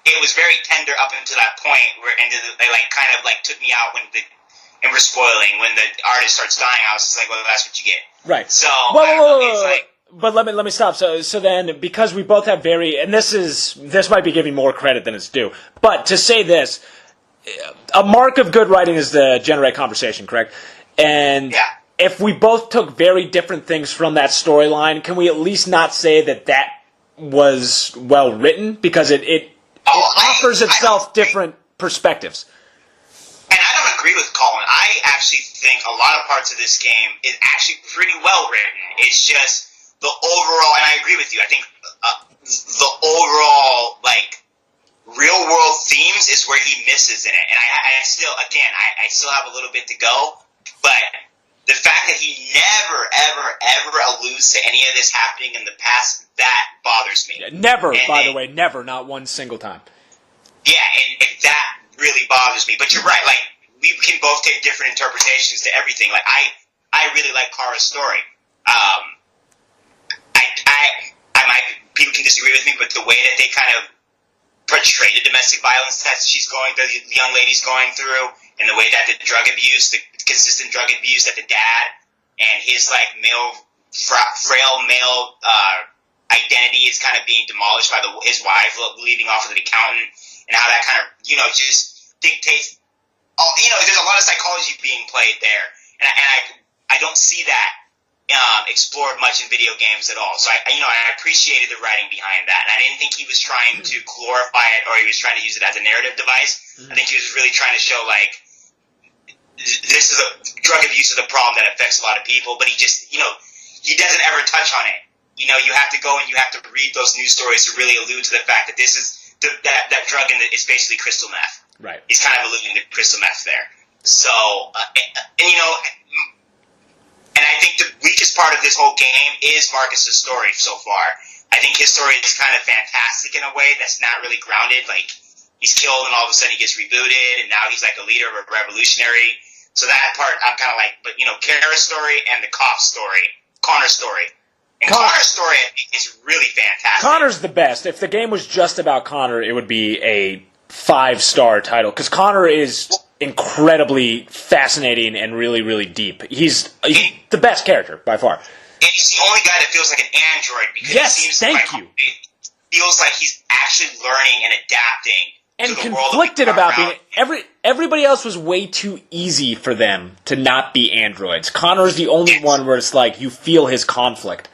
it was very tender up until that point where they, like, kind of, like, took me out and we're spoiling. When the artist starts dying, I was just like, well, that's what you get. Right. So, Whoa. like, But let me stop. So then, because we both have and this might be giving more credit than it's due, but to say this, a mark of good writing is to generate conversation, correct? And Yeah. if we both took very different things from that storyline, can we at least not say that was well written? Because it offers itself different perspectives. And I don't agree with Colin. I actually think a lot of parts of this game is actually pretty well written. It's just the overall, and I agree with you, I think the overall, like, real world themes is where he misses in it. And I still have a little bit to go, but the fact that he never, ever, ever alludes to any of this happening in the past, that bothers me. Never, And by the way, never, not one single time. Yeah, and that really bothers me. But you're right, like, we can both take different interpretations to everything. Like, I really like Kara's story. People can disagree with me, but the way that they kind of portray the domestic violence that the young lady's going through, and the way that the drug abuse, the consistent drug abuse that the dad and his, like, frail male identity is kind of being demolished by his wife leaving off with the accountant, and how that kind of, you know, just dictates. You know, there's a lot of psychology being played there, and I don't see that explored much in video games at all. So I appreciated the writing behind that, and I didn't think he was trying to glorify it or he was trying to use it as a narrative device. I think he was really trying to show, like, this is drug abuse is a problem that affects a lot of people, but he just, you know, he doesn't ever touch on it. You know, you have to go and you have to read those news stories to really allude to the fact that this is that drug is basically crystal meth. Right. He's kind of alluding to crystal meth there. So, and you know, and I think the weakest part of this whole game is Marcus's story so far. I think his story is kind of fantastic in a way that's not really grounded. Like, he's killed and all of a sudden he gets rebooted and now he's like a leader of a revolutionary. So that part I'm kind of like, but you know, Kara's story and the Connor's story. And Connor's story I think is really fantastic. Connor's the best. If the game was just about Connor, it would be a 5-star title, because Connor is incredibly fascinating and really, really deep. He's the best character by far. And he's the only guy that feels like an android because Yes, it seems thank like you. it feels like he's actually learning and adapting And to the world conflicted that we about found being everybody else was way too easy for them to not be androids. Connor's the only one where it's like you feel his conflict.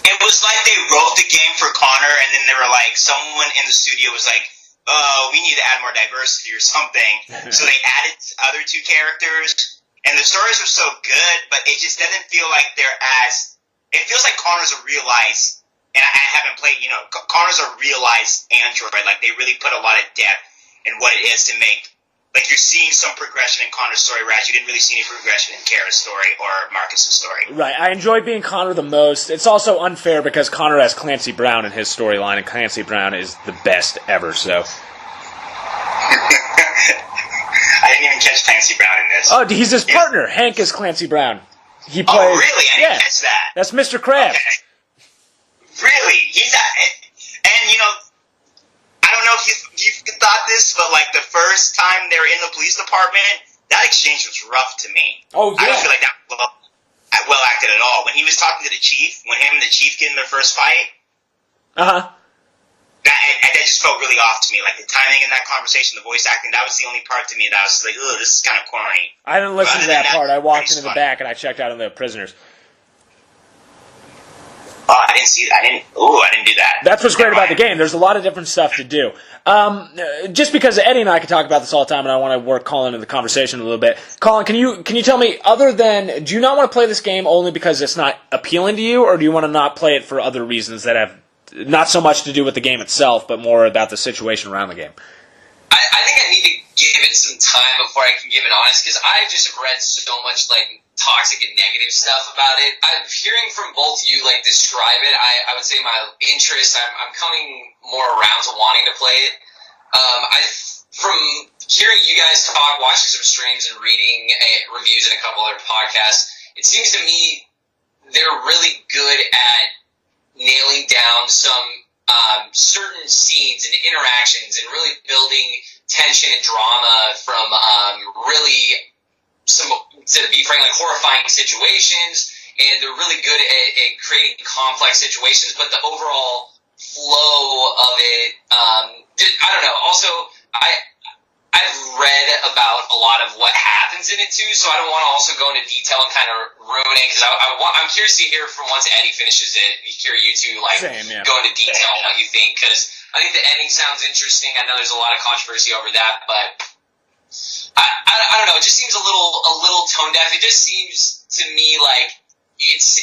It was like they wrote the game for Connor, and then they were like, someone in the studio was like, "Oh, we need to add more diversity or something." So they added other 2 characters, and the stories were so good, but it just doesn't feel like they're as. It feels like Connor's a realized, and I haven't played. Connor's a realized android. Like they really put a lot of depth in what it is to make. Like you're seeing some progression in Connor's story, whereas you didn't really see any progression in Kara's story or Marcus's story. Right, I enjoy being Connor the most. It's also unfair because Connor has Clancy Brown in his storyline, and Clancy Brown is the best ever, so. I didn't even catch Clancy Brown in this. Oh, he's his partner. Hank is Clancy Brown. He plays, Oh, really? I didn't catch that. That's Mr. Krabs. Okay. Really? He's and I don't know if you've thought this, but like the first time they were in the police department, that exchange was rough to me. Oh, I don't yeah. feel like that was well acted at all. When he was talking to the chief, when him and the chief get in their first fight, Uh-huh. that just felt really off to me. Like the timing in that conversation, the voice acting, that was the only part to me that I was like, ugh, this is kind of corny. I didn't listen Other to that than part. I walked pretty into the funny. back and I checked out on the prisoners. Oh, I didn't do that. That's what's great Never about the mind. game. There's a lot of different stuff to do. Just because Eddie and I can talk about this all the time, and I want to work Colin into the conversation a little bit. Colin, can you tell me, other than, do you not want to play this game only because it's not appealing to you, or do you want to not play it for other reasons that have not so much to do with the game itself, but more about the situation around the game? I think I need to give it some time before I can give it honest, because I just have read so much like toxic and negative stuff about it. I'm hearing from both you like describe it. I would say my interest. I'm coming more around to wanting to play it. From hearing you guys talk, watching some streams, and reading reviews in a couple other podcasts, it seems to me they're really good at nailing down some certain scenes and interactions and really building tension and drama from really some, to be frank, like horrifying situations, and they're really good at creating complex situations, but the overall flow of it, I don't know. Also, I've read about a lot of what happens in it too, so I don't want to also go into detail and kind of ruin it, because I'm curious to hear from once Eddie finishes it, hear you two go into detail on what you think, because I think the ending sounds interesting. I know there's a lot of controversy over that, but I don't know. It just seems a little tone deaf. It just seems to me like it's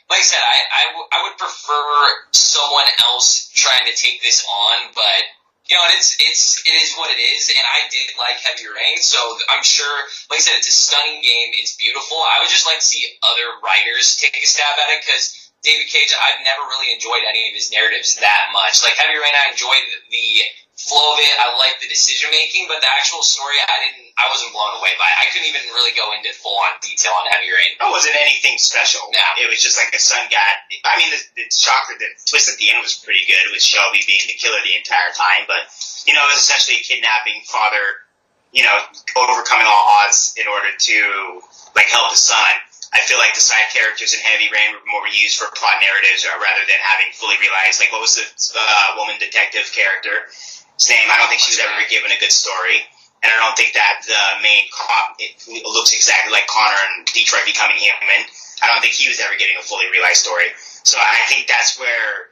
like I said, I would prefer someone else trying to take this on, but it is what it is, and I did like Heavy Rain, so I'm sure, like I said, it's a stunning game. It's beautiful. I would just like to see other writers take a stab at it, because David Cage, I've never really enjoyed any of his narratives that much. Like Heavy Rain, I enjoyed the flow of it. I liked the decision making, but the actual story, I wasn't blown away by it. I couldn't even really go into full on detail on Heavy Rain. It wasn't anything special. No. It was just like a sun god. I mean, the shocker, the twist at the end was pretty good with Shelby being the killer the entire time, but it was essentially a kidnapping father, overcoming all odds in order to help his son. I feel like the side characters in Heavy Rain were more used for plot narratives rather than having fully realized. Like, what was the woman detective character? His name, I don't think she was ever given a good story. And I don't think that the main cop looks exactly like Connor and Detroit becoming human. I don't think he was ever getting a fully realized story. So I think that's where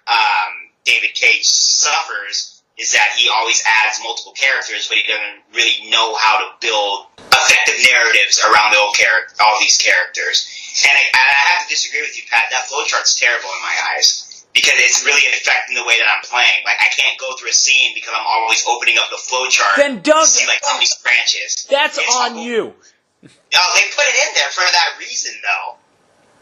David Cage suffers, is that he always adds multiple characters, but he doesn't really know how to build effective narratives around all these characters. And I have to disagree with you, Pat. That flowchart's terrible in my eyes, because it's really affecting the way that I'm playing. Like, I can't go through a scene because I'm always opening up the flowchart Then don't. to see how many branches. That's It's on awful. you. Oh, they put it in there for that reason, though.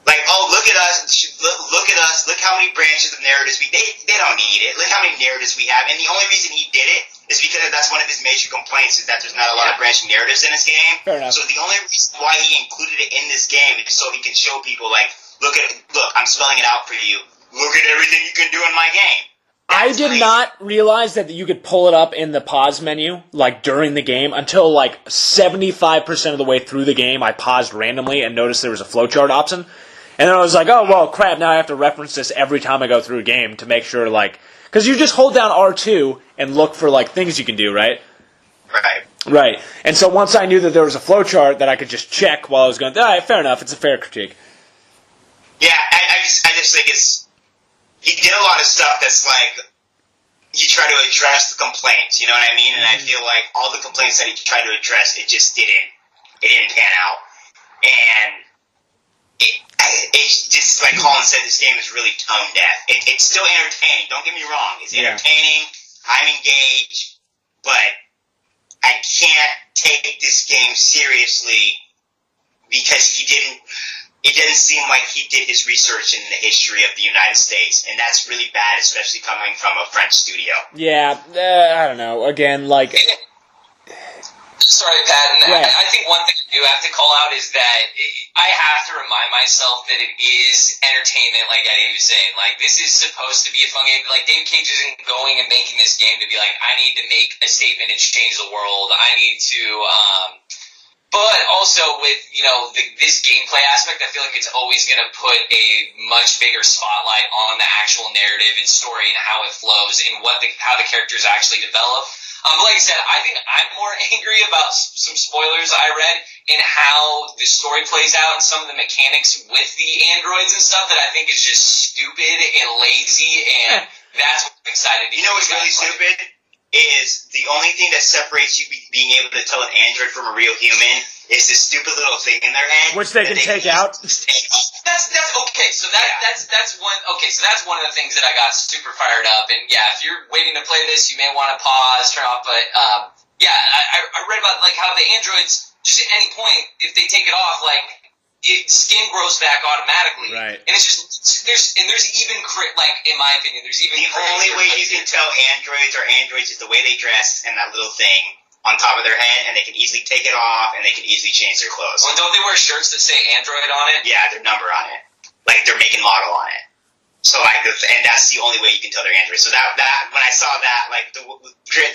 Like, oh, look at us, look at us, look how many branches of narratives they don't need it. Look how many narratives we have. And the only reason he did it is because that's one of his major complaints, is that there's not a lot of branching narratives in this game. Fair enough. So the only reason why he included it in this game is so he can show people, look, I'm spelling it out for you. Look at everything you can do in my game. I did not realize that you could pull it up in the pause menu, like, during the game, until, like, 75% of the way through the game, I paused randomly and noticed there was a flowchart option. And then I was like, oh, well, crap, now I have to reference this every time I go through a game to make sure, like... Because you just hold down R2 and look for, like, things you can do, right? Right. Right. And so once I knew that there was a flowchart that I could just check while I was going, all right, fair enough, it's a fair critique. Yeah, I just think it's... He did a lot of stuff that's like... He tried to address the complaints, you know what I mean? And I feel like all the complaints that he tried to address, it didn't pan out. And it's just, like Colin said, this game is really tone deaf. It's still entertaining, don't get me wrong. It's entertaining, I'm engaged, but I can't take this game seriously because it doesn't seem like he did his research in the history of the United States, and that's really bad, especially coming from a French studio. Yeah, I don't know. Again, like... Sorry, Pat. And yeah. I think one thing I do have to call out is that I have to remind myself that it is entertainment, like Eddie was saying. Like, this is supposed to be a fun game. Like, David Cage isn't going and making this game to be like, I need to make a statement and change the world. I need to... But also with, this gameplay aspect, I feel like it's always going to put a much bigger spotlight on the actual narrative and story and how it flows and how the characters actually develop. But like I said, I think I'm more angry about some spoilers I read in how the story plays out and some of the mechanics with the androids and stuff that I think is just stupid and lazy, and that's what I'm excited to You know what's really stupid? Is the only thing that separates you being able to tell an android from a real human is this stupid little thing in their head, which they can take out. That's okay. So that's one. Okay, so that's one of the things that I got super fired up. And yeah, if you're waiting to play this, you may want to pause, turn off. But yeah, I read about like how the androids just at any point, if they take it off, like skin grows back automatically. Right. And it's just there's even like in my opinion, there's even the only way you can tell androids is the way they dress and that little thing on top of their head, and they can easily take it off, and they can easily change their clothes. Well, don't they wear shirts that say Android on it? Yeah, their number on it. Like, their make and model on it. So, like, and that's the only way you can tell they're Android. So that when I saw that, like,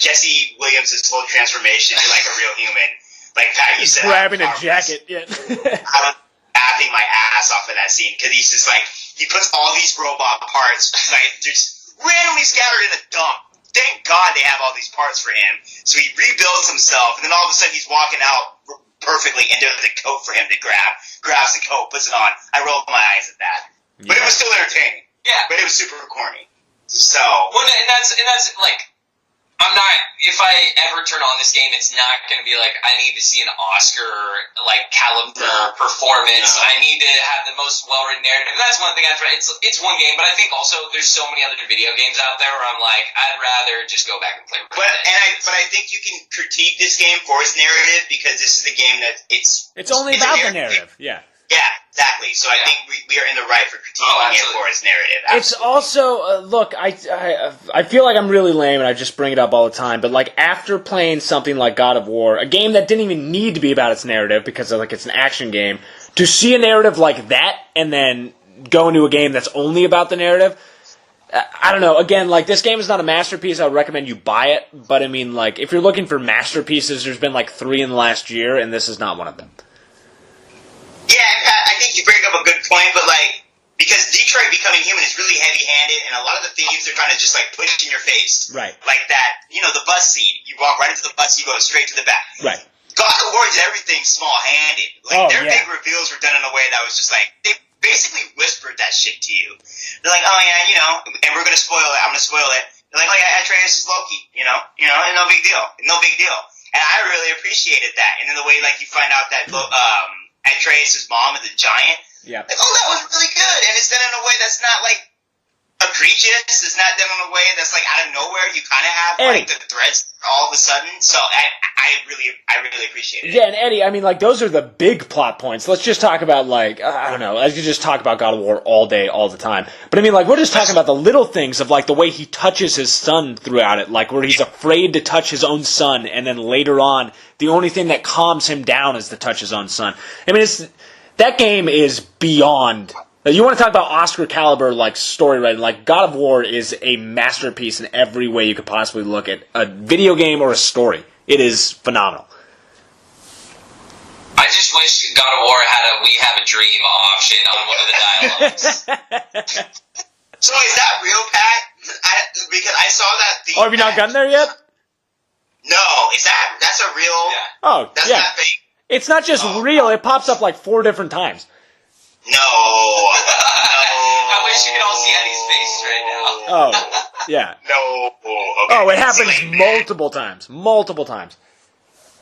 Jesse Williams' whole transformation to, like, a real human, like Pat, you said. Grabbing a jacket, yeah. I was laughing my ass off of that scene, because he's just, like, he puts all these robot parts, like, just randomly scattered in a dump. Thank God they have all these parts for him. So he rebuilds himself, and then all of a sudden he's walking out perfectly into the coat for him to grabs the coat, puts it on. I rolled my eyes at that. Yeah. But it was still entertaining. Yeah. But it was super corny. So. Well, and that's like, I'm not, if I ever turn on this game, it's not going to be like, I need to see an Oscar, like, caliber performance. No. I need to have the most well-written narrative. And that's one thing I've tried. It's one game, but I think also there's so many other video games out there where I'm like, I'd rather just go back and play. But I think you can critique this game for its narrative, because this is a game that it's only about the narrative. Yeah. Yeah, exactly. So I think we are in the right for critiquing it for its narrative. Absolutely. It's also, look, I feel like I'm really lame and I just bring it up all the time, but like after playing something like God of War, a game that didn't even need to be about its narrative because like it's an action game, to see a narrative like that and then go into a game that's only about the narrative, I don't know. Again, like this game is not a masterpiece. I would recommend you buy it, but I mean, like if you're looking for masterpieces, there's been like 3 in the last year, and this is not one of them. Yeah, I think you bring up a good point, but like, because Detroit Becoming Human is really heavy-handed, and a lot of the themes they're trying to just like push in your face. Right. Like that, the bus scene. You walk right into the bus, you go straight to the back. Right. God of War did everything small-handed. Like, their big reveals were done in a way that was just like, they basically whispered that shit to you. They're like, oh yeah, and we're gonna spoil it, I'm gonna spoil it. They're like, oh yeah, Atreus is Loki, and no big deal. No big deal. And I really appreciated that. And then the way, like, you find out that, Atreus' mom is a giant. Yeah. Like, oh, that was really good. And it's done in a way that's not, like, egregious. It's not done in a way that's, like, out of nowhere. You kind of have, like, the threads all of a sudden. So I really appreciate it. Yeah, and Eddie, I mean, like, those are the big plot points. Let's just talk about, like, I don't know. I could just talk about God of War all day, all the time. But, I mean, like, we're just talking about the little things of, like, the way he touches his son throughout it. Like, where he's afraid to touch his own son, and then later on, the only thing that calms him down is to touch his own son. I mean, that game is beyond You want to talk about Oscar caliber like story writing? Like God of War is a masterpiece in every way you could possibly look at a video game or a story. It is phenomenal. I just wish God of War had a "We Have a Dream" option on one of the dialogues. So is that real, Pat? Because I saw that theme. Oh, have you not gotten there yet? No, that's a real? Yeah. Oh, That's yeah. not fake. It's not just real. It pops up like 4 different times. No. I wish you could all see Eddie's face right now. Oh, yeah. No. Okay. Oh, it happens See, like, multiple times. Multiple times.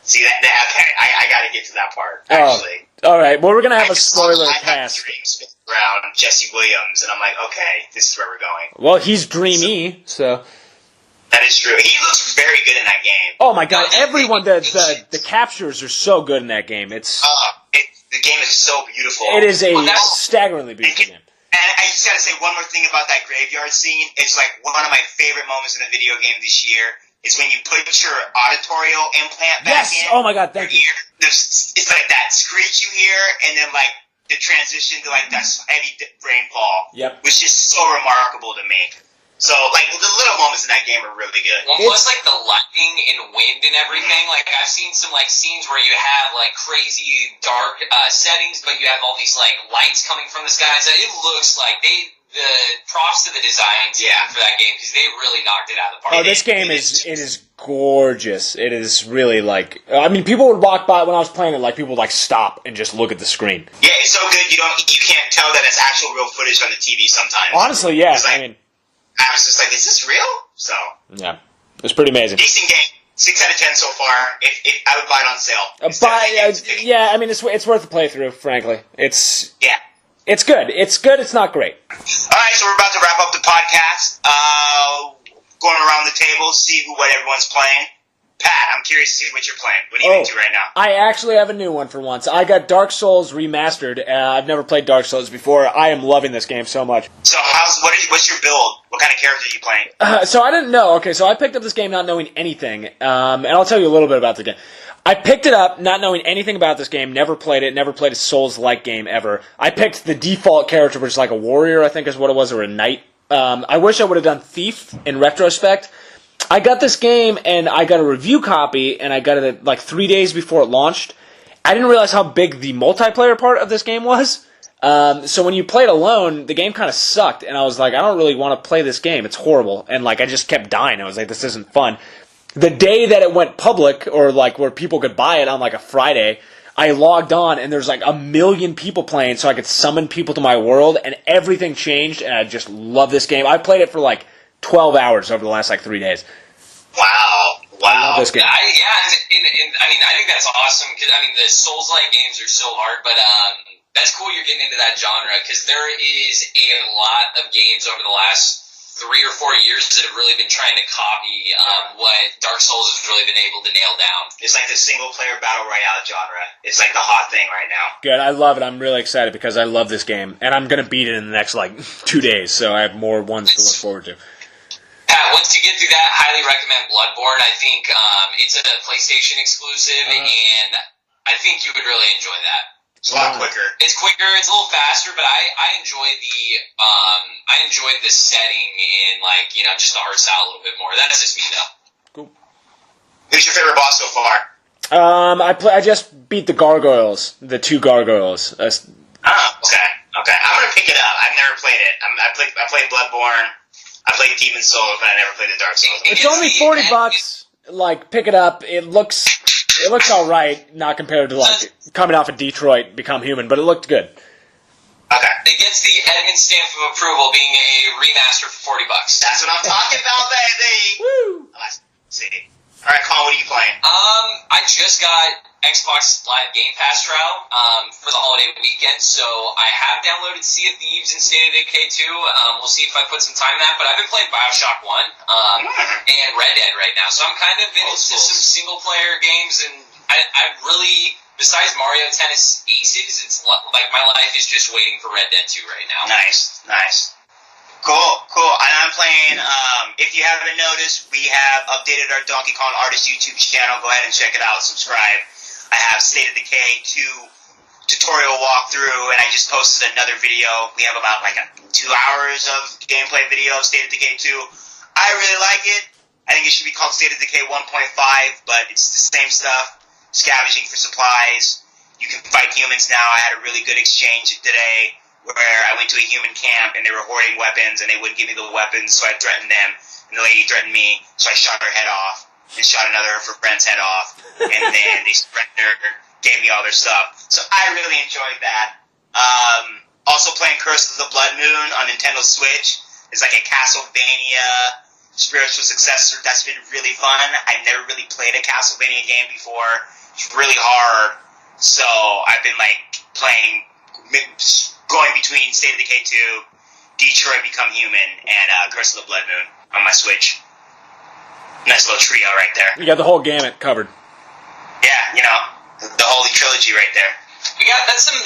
See that? Okay, I got to get to that part. Actually, All right. Well, we're gonna have a spoiler I had cast. dreams around Jesse Williams, and I'm like, okay, this is where we're going. Well, he's dreamy, so. That is true. He looks very good in that game. Oh my God! Everyone, the captures are so good in that game. It's The game is so beautiful. it is a Well, that's- staggeringly beautiful game. And I just gotta say one more thing about that graveyard scene. It's like one of my favorite moments in a video game this year is when you put your auditorial implant back Yes. in. Oh my God! Thank you. It's like that screech you hear, and then like the transition to like that heavy rainfall. Yep. Was just so remarkable to me. So like the little moments in that game are really good. Well, plus like the lighting and wind and everything. Like I've seen some like scenes where you have like crazy dark settings, but you have all these like lights coming from the skies. It looks like the props to the design team for that game because they really knocked it out of the park. Oh, this game is gorgeous. It is really like. I mean, people would walk by when I was playing it. Like people would like stop and just look at the screen. Yeah, it's so good you can't tell that it's actual real footage on the TV sometimes. Honestly, yeah. It's like- I mean, I was just like, is this real? So yeah, it's pretty amazing. decent game. 6 out of 10 so far. If I would buy it on sale. Instead of the games. Yeah, I mean, it's worth a playthrough. Frankly, it's Yeah. good. It's good. It's not great. All right, so we're about to wrap up the podcast. Going around the table, see what everyone's playing. Pat, I'm curious to see what you're playing. What are you into right now? I actually have a new one for once. I got Dark Souls remastered. I've never played Dark Souls before. I am loving this game so much. So what's your build? What kind of character are you playing? So I didn't know. Okay, so I picked up this game not knowing anything, and I'll tell you a little bit about the game. I picked it up not knowing anything about this game, never played it, never played a Souls-like game ever. I picked the default character, which is like a warrior, I think is what it was, or a knight. I wish I would have done Thief in retrospect. I got this game, and I got a review copy, and I got it like 3 days before it launched. I didn't realize how big the multiplayer part of this game was. So when you play it alone, the game kind of sucked, and I was like, I don't really want to play this game. It's horrible. And like I just kept dying. I was like, this isn't fun. The day that it went public, or like where people could buy it on like a Friday, I logged on, and there's like 1 million people playing, so I could summon people to my world, and everything changed, and I just love this game. I played it for like 12 hours over the last like 3 days. Wow. I love this game. And I mean, I think that's awesome because I mean, the Souls-like games are so hard, but that's cool. You're getting into that genre because there is a lot of games over the last 3 or 4 years that have really been trying to copy what Dark Souls has really been able to nail down. It's like the single-player battle royale genre. It's like the hot thing right now. Good, I love it. I'm really excited because I love this game, and I'm gonna beat it in the next like 2 days, so I have more ones to look forward to. Pat, once you get through that, highly recommend Bloodborne. I think it's a PlayStation exclusive, and I think you would really enjoy that. It's a lot quicker. It's quicker, it's a little faster, but I enjoy the setting and like just the art style a little bit more. That's just me though. Cool. Who's your favorite boss so far? I just beat the gargoyles, the 2 gargoyles. Oh, okay. I'm gonna pick it up. I've never played it. I played Bloodborne. I played Demon's Souls, but I never played the Dark Souls. It's only $40. Like, pick it up. It looks all right, not compared to like coming off of Detroit, Become Human, but it looked good. Okay. It gets the Edmund stamp of approval, being a remaster for $40. That's what I'm talking about, baby. Woo! Let's see. All right, Colin, what are you playing? I just got Xbox Live Game Pass trial for the holiday weekend, so I have downloaded Sea of Thieves and State of Decay 2. We'll see if I put some time in that, but I've been playing Bioshock 1 and Red Dead right now, so I'm kind of into some single-player games, and I really, besides Mario Tennis Aces, it's like my life is just waiting for Red Dead 2 right now. Nice. Cool. And I'm playing, if you haven't noticed, we have updated our Donkey Kong Artist YouTube channel. Go ahead and check it out. Subscribe. I have State of Decay 2 tutorial walkthrough, and I just posted another video. We have about 2 hours of gameplay video of State of Decay 2. I really like it. I think it should be called State of Decay 1.5, but it's the same stuff. Scavenging for supplies. You can fight humans now. I had a really good exchange today where I went to a human camp and they were hoarding weapons and they wouldn't give me the weapons, so I threatened them. And the lady threatened me, so I shot her head off and shot another of her friend's head off. And then they surrendered, gave me all their stuff. So I really enjoyed that. Also playing Curse of the Blood Moon on Nintendo Switch. It's like a Castlevania spiritual successor. That's been really fun. I've never really played a Castlevania game before. It's really hard. So I've been playing, going between State of Decay 2, Detroit Become Human, and Curse of the Blood Moon on my Switch. Nice little trio right there. You got the whole gamut covered. Yeah, the holy trilogy right there. We got that's some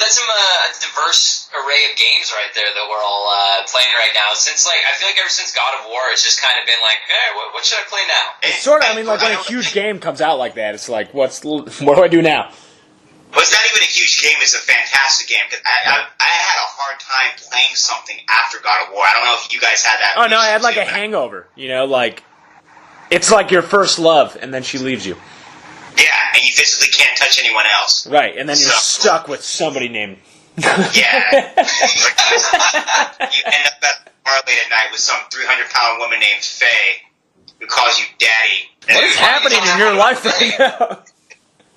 diverse array of games right there that we're all playing right now. Since I feel like ever since God of War, it's just kind of been hey, what should I play now? It's sort of, when a huge game comes out like that, it's what do I do now? Well, it's not even a huge game. It's a fantastic game. Cause I had a hard time playing something after God of War. I don't know if you guys had that. Oh, no, I had a hangover. It's like your first love, and then she leaves you. Yeah, and you physically can't touch anyone else. Right, and then you're stuck with somebody named... Yeah. You end up at a bar late at night with some 300-pound woman named Faye who calls you daddy. What is happening in your life right now?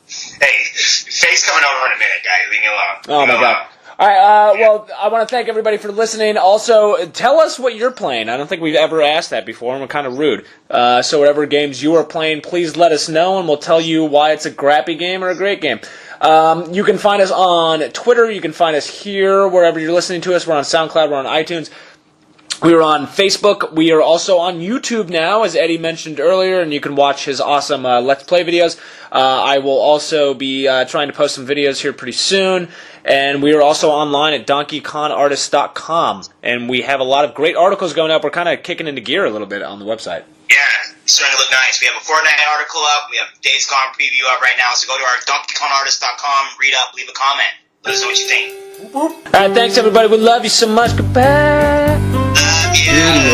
Hey, Faye's coming over in a minute, guys. Leave me alone. Oh, my God. All right, well, I want to thank everybody for listening. Also, tell us what you're playing. I don't think we've ever asked that before, and we're kind of rude. So whatever games you are playing, please let us know, and we'll tell you why it's a crappy game or a great game. You can find us on Twitter. You can find us here, wherever you're listening to us. We're on SoundCloud. We're on iTunes. We are on Facebook. We are also on YouTube now, as Eddie mentioned earlier, and you can watch his awesome Let's Play videos. I will also be trying to post some videos here pretty soon. And we are also online at DonkeyKongArtist.com. And we have a lot of great articles going up. We're kind of kicking into gear a little bit on the website. Yeah, it's starting to look nice. We have a Fortnite article up. We have Days Gone preview up right now. So go to our DonkeyKongArtist.com, read up, leave a comment. Let us know what you think. All right, thanks, everybody. We love you so much. Goodbye. Love you.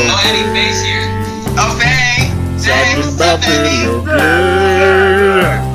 No Eddie Face here. Oh, Faye. Talking about video games.